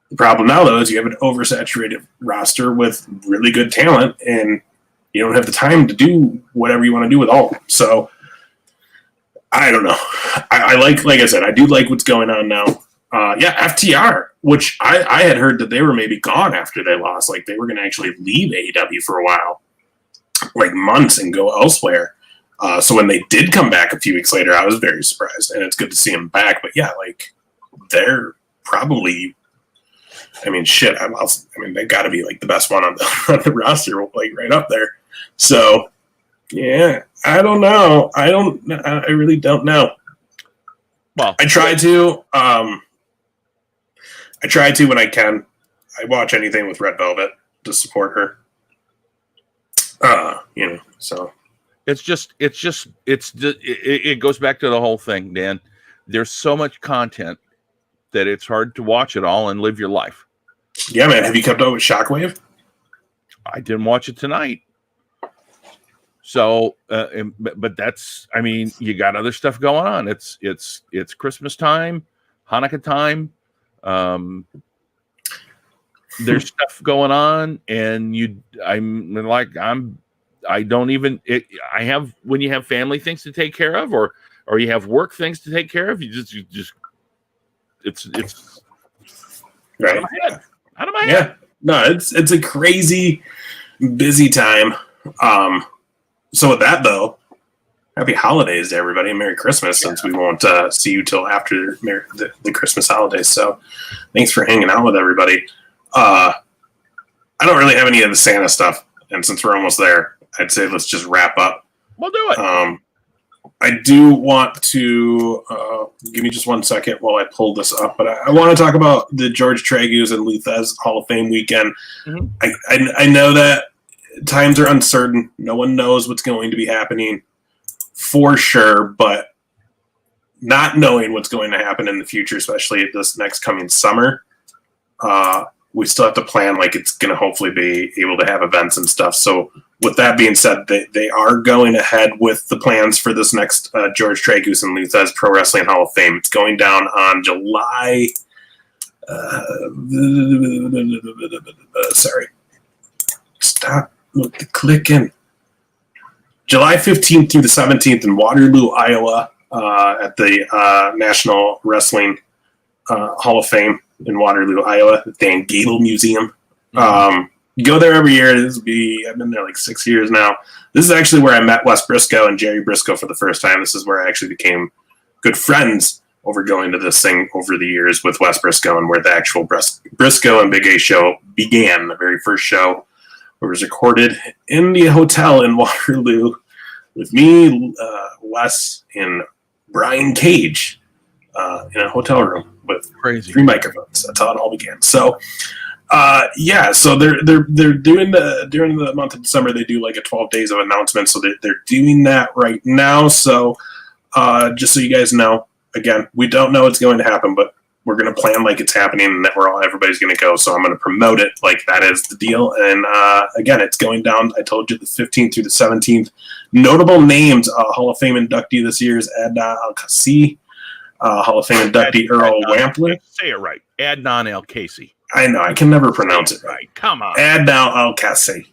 the problem now, though, is you have an oversaturated roster with really good talent, and you don't have the time to do whatever you want to do with all of them. So, I don't know. I like I said, I do like what's going on now. FTR, which I had heard that they were maybe gone after they lost. Like, they were going to actually leave AEW for a while, like months, and go elsewhere. So when they did come back a few weeks later, I was very surprised, and it's good to see them back. But yeah, like they're probably, I mean, they got to be like the best one on the roster, like right up there. So yeah, I don't know. I really don't know. Well, I try to when I can. I watch anything with Red Velvet to support her. So. It goes back to the whole thing, Dan. There's so much content that it's hard to watch it all and live your life. Yeah, man. Have you kept up with Shockwave? I didn't watch it tonight. So, but that's, I mean, you got other stuff going on. It's Christmas time, Hanukkah time. There's stuff going on, and I'm I don't even. I have when you have family things to take care of, or you have work things to take care of. You just it's right. out of my head. Out of my head. Yeah. No, it's a crazy busy time. So with that though, happy holidays to everybody and Merry Christmas, since we won't see you till after the Christmas holidays. So thanks for hanging out with everybody. I don't really have any of the Santa stuff, and since we're almost there, I'd say let's just wrap up. We'll do it. I do want to give me just 1 second while I pull this up, but I want to talk about the George Tragus and Lou Thesz Hall of Fame weekend. Mm-hmm. I know that times are uncertain. No one knows what's going to be happening for sure, but not knowing what's going to happen in the future, especially this next coming summer, we still have to plan like it's going to hopefully be able to have events and stuff. So with that being said, they are going ahead with the plans for this next George Tragus and Lou Thesz Pro Wrestling Hall of Fame. It's going down on July. Sorry. Stop with the clicking. July 15th through the 17th in Waterloo, Iowa, at the National Wrestling Hall of Fame in Waterloo, Iowa, the Dan Gadel Museum. You go there every year. I've been there like 6 years now. This is actually where I met Wes Briscoe and Jerry Briscoe for the first time. This is where I actually became good friends over going to this thing over the years with Wes Briscoe, and where the actual Briscoe and Big A show began. The very first show was recorded in the hotel in Waterloo with me, Wes, and Brian Cage in a hotel room with 3 microphones. That's how it all began. So, so they're doing during the month of December, they do like a 12 days of announcements. So they're doing that right now. So just so you guys know, again, we don't know what's going to happen, but we're going to plan like it's happening and that everybody's going to go. So I'm going to promote it like that is the deal. And again, it's going down, I told you, the 15th through the 17th. Notable names, Hall of Fame inductee this year is Adnan Al-Kassi, Hall of Fame inductee Earl Wampler. Say it right. Adnan Al-Kassi. I know, I can never pronounce it right. Come on. Adnan Al-Kassi.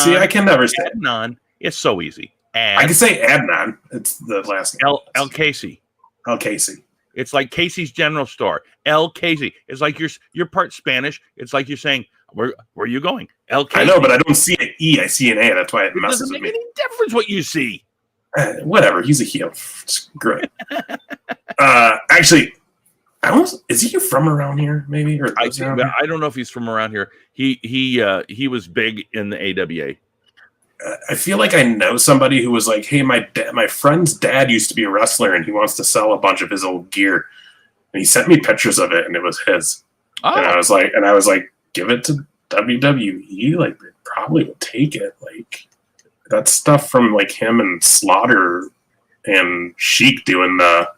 See, I can never say Adnan. It's so easy. I can say Adnan. It's the last name. Al-Kassi. Al-Kassi. It's like Casey's General Store. El Casey. It's like you're part Spanish. It's like you're saying, where are you going? El Casey. I know, but I don't see an E. I see an A. That's why it messes with me. It doesn't make any difference what you see. Whatever. He's a heel. Screw it. Actually, is he from around here? Maybe, or I don't know if he's from around here. He was big in the AWA. I feel like I know somebody who was like, "Hey, my friend's dad used to be a wrestler, and he wants to sell a bunch of his old gear." And he sent me pictures of it, and it was his. Oh. And I was like, "Give it to WWE. Like, they probably will take it. Like, that's stuff from like him and Slaughter and Sheik doing the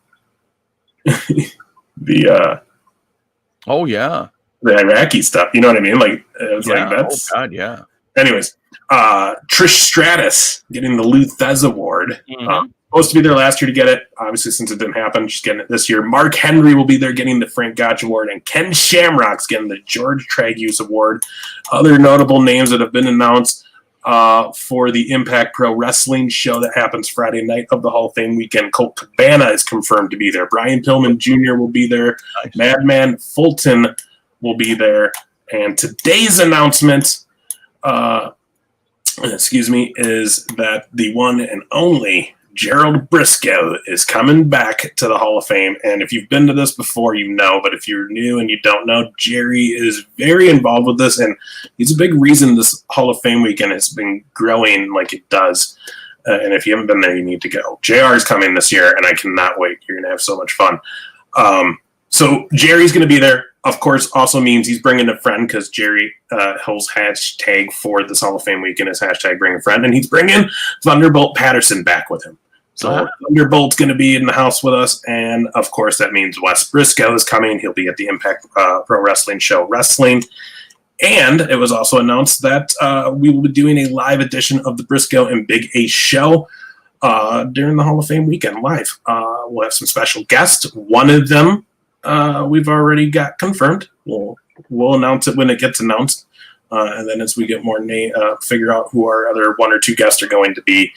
oh yeah, the Iraqi stuff. You know what I mean? Like, it was like that's. Oh God, yeah. Anyways, Trish Stratus getting the Lou Thesz Award. Mm-hmm. Supposed to be there last year to get it. Obviously, since it didn't happen, she's getting it this year. Mark Henry will be there getting the Frank Gotch Award, and Ken Shamrock's getting the George Tragus Award. Other notable names that have been announced for the Impact Pro Wrestling show that happens Friday night of the Hall of Fame weekend. Colt Cabana is confirmed to be there. Brian Pillman Jr. will be there. Nice. Madman Fulton will be there. And today's announcement is that the one and only Gerald Briscoe is coming back to the Hall of Fame. And if you've been to this before, you know, but if you're new and you don't know, Jerry is very involved with this, and he's a big reason this Hall of Fame weekend has been growing like it does. And if you haven't been there, you need to go. JR is coming this year, and I cannot wait. You're going to have so much fun. So Jerry's going to be there. Of course, also means he's bringing a friend, because Jerry holds hashtag for this Hall of Fame weekend is hashtag bring a friend, and he's bringing Thunderbolt Patterson back with him. So Thunderbolt's going to be in the house with us, and of course that means Wes Briscoe is coming. He'll be at the Impact Pro Wrestling show wrestling. And it was also announced that we will be doing a live edition of the Briscoe and Big A show during the Hall of Fame weekend live. We'll have some special guests. One of them we've already got confirmed. We'll announce it when it gets announced. And then as we get more figure out who our other one or two guests are going to be,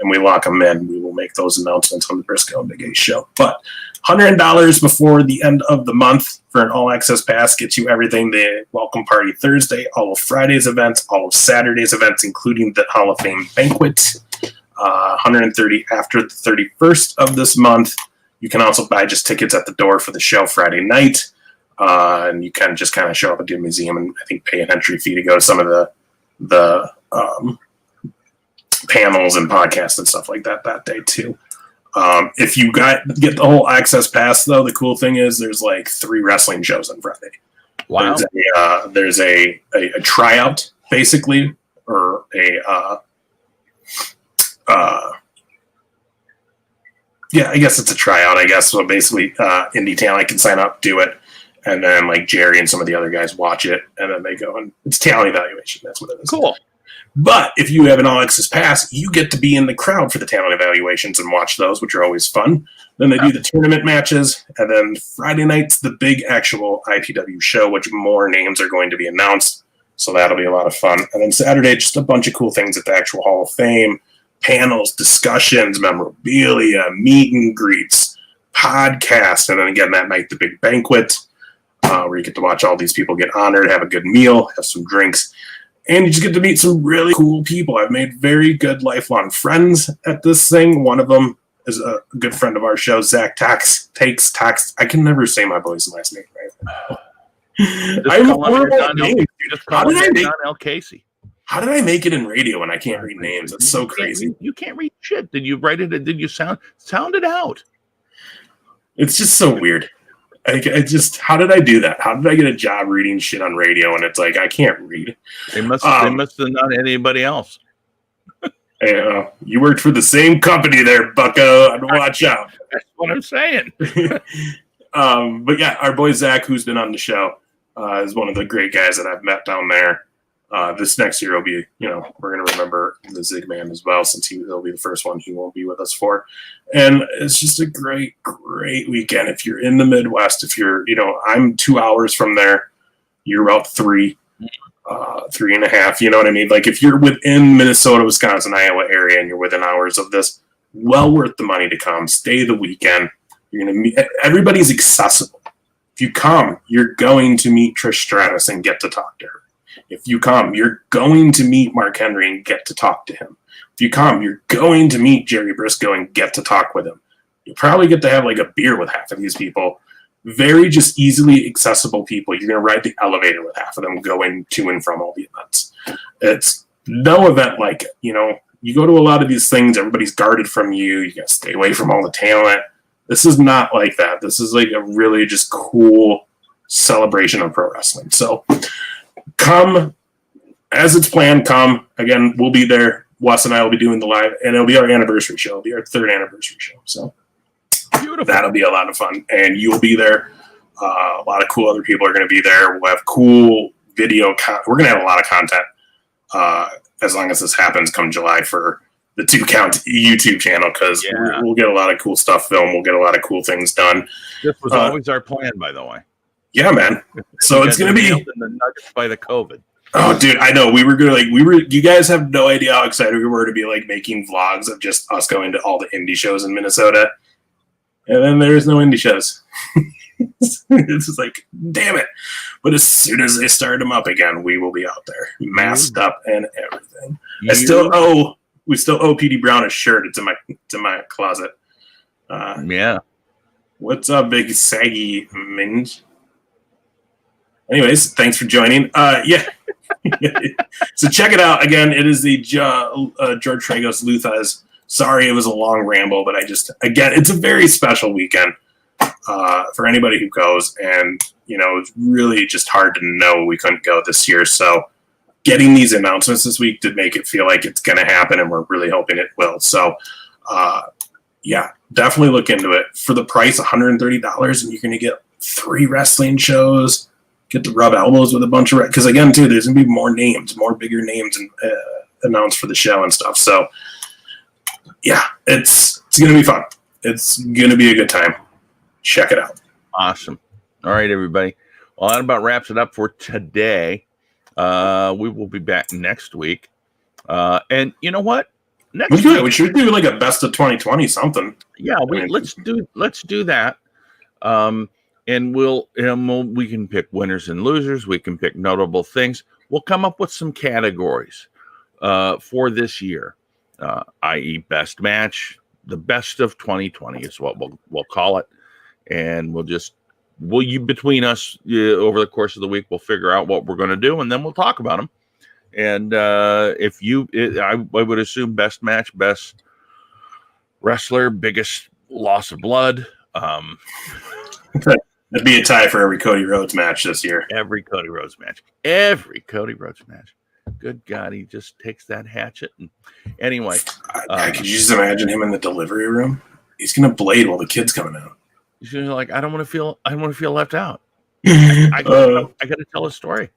and we lock them in, we will make those announcements on the Briscoe and Big A show. But $100 before the end of the month for an all-access pass gets you everything. The welcome party Thursday, all of Friday's events, all of Saturday's events, including the Hall of Fame banquet. $130 after the 31st of this month. You can also buy just tickets at the door for the show Friday night. And you can just kind of show up at the museum and I think pay an entry fee to go to some of the panels and podcasts and stuff like that day too. If you get the whole access pass though, the cool thing is there's like 3 wrestling shows on Friday. Wow. There's a tryout basically, or I guess it's a tryout, I guess. So basically, Indie Talent can sign up, do it, and then like Jerry and some of the other guys watch it, and then they go and it's talent evaluation. That's what it is. Cool. But if you have an all-access pass, you get to be in the crowd for the talent evaluations and watch those, which are always fun. Then they do the tournament matches, and then Friday night's the big actual IPW show, which more names are going to be announced. So that'll be a lot of fun. And then Saturday, just a bunch of cool things at the actual Hall of Fame. Panels, discussions, memorabilia, meet and greets, podcast, and then again that night the big banquet where you get to watch all these people get honored, have a good meal, have some drinks, and you just get to meet some really cool people. I've made very good lifelong friends at this thing. One of them is a good friend of our show, Zach Takes. I can never say my boy's last name right. I'm horrible at names. How did John L. Casey? How did I make it in radio when I can't read names? It's so crazy. You can't read shit. Did you write it? Did you sound it out? It's just so weird. I just, how did I do that? How did I get a job reading shit on radio? And it's like, I can't read. They must have not anybody else. Hey, you worked for the same company there, bucko. I'd watch out. That's what I'm saying. But yeah, our boy Zach, who's been on the show, is one of the great guys that I've met down there. This next year will be, we're going to remember the Zig Man as well, since he'll be the first one he won't be with us for. And it's just a great, great weekend. If you're in the Midwest, if you're, I'm 2 hours from there, you're about 3.5, you know what I mean? Like if you're within Minnesota, Wisconsin, Iowa area, and you're within hours of this, well worth the money to come. Stay the weekend. You're going to meet, everybody's accessible. If you come, you're going to meet Trish Stratus and get to talk to her. If you come, you're going to meet Mark Henry and get to talk to him. If you come, you're going to meet Jerry Briscoe and get to talk with him. You'll probably get to have like a beer with half of these people. Very just easily accessible people. You're going to ride the elevator with half of them going to and from all the events. It's no event like it. You go to a lot of these things, everybody's guarded from you. You got to stay away from all the talent. This is not like that. This is like a really just cool celebration of pro wrestling. So come as it's planned. Come again. We'll be there. Wes and I will be doing the live, and it'll be our anniversary show. It'll be our 3rd anniversary show. So beautiful. That'll be a lot of fun, and you'll be there. A lot of cool other people are going to be there. We'll have cool video. We're going to have a lot of content as long as this happens come July for the 2 Count YouTube channel, because we'll get a lot of cool stuff filmed. We'll get a lot of cool things done. This was always our plan, by the way. Yeah, man. So it's going to be in the nuggets by the COVID. Oh, dude, I know. You guys have no idea how excited we were to be like making vlogs of just us going to all the indie shows in Minnesota. And then there's no indie shows. It's just like, damn it. But as soon as they start them up again, we will be out there masked up and everything. We still owe PD Brown a shirt. It's in my closet. Yeah. What's up, big saggy minge? Anyways, thanks for joining. Yeah. So check it out. Again, it is the George Tragos Luthez. Sorry it was a long ramble, but it's a very special weekend for anybody who goes. And, it's really just hard to know we couldn't go this year. So getting these announcements this week did make it feel like it's going to happen, and we're really hoping it will. So, definitely look into it. For the price, $130, and you're going to get 3 wrestling shows. Get to rub elbows with a bunch of, because again, too, there's gonna be more bigger names announced for the show and stuff. So, yeah, it's gonna be fun. It's gonna be a good time. Check it out. Awesome. All right, everybody. Well, that about wraps it up for today. We will be back next week. And you know what? We should do like a best of 2020 something. Yeah, let's do that. And we can pick winners and losers. We can pick notable things. We'll come up with some categories for this year, i.e., best match, the best of 2020 is what we'll call it, and between us over the course of the week, we'll figure out what we're going to do, and then we'll talk about them. And I would assume best match, best wrestler, biggest loss of blood. It'd be a tie for every Cody Rhodes match this year. Every Cody Rhodes match. Good God, he just takes that hatchet. And anyway, could you just imagine him in the delivery room? He's gonna blade while the kid's coming out. He's like, I don't want to feel left out. I got to tell a story.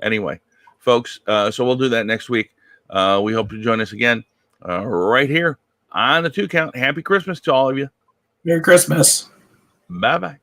Anyway, folks, so we'll do that next week. We hope to join us again right here on the 2 Count. Happy Christmas to all of you. Merry Christmas. Bye-bye.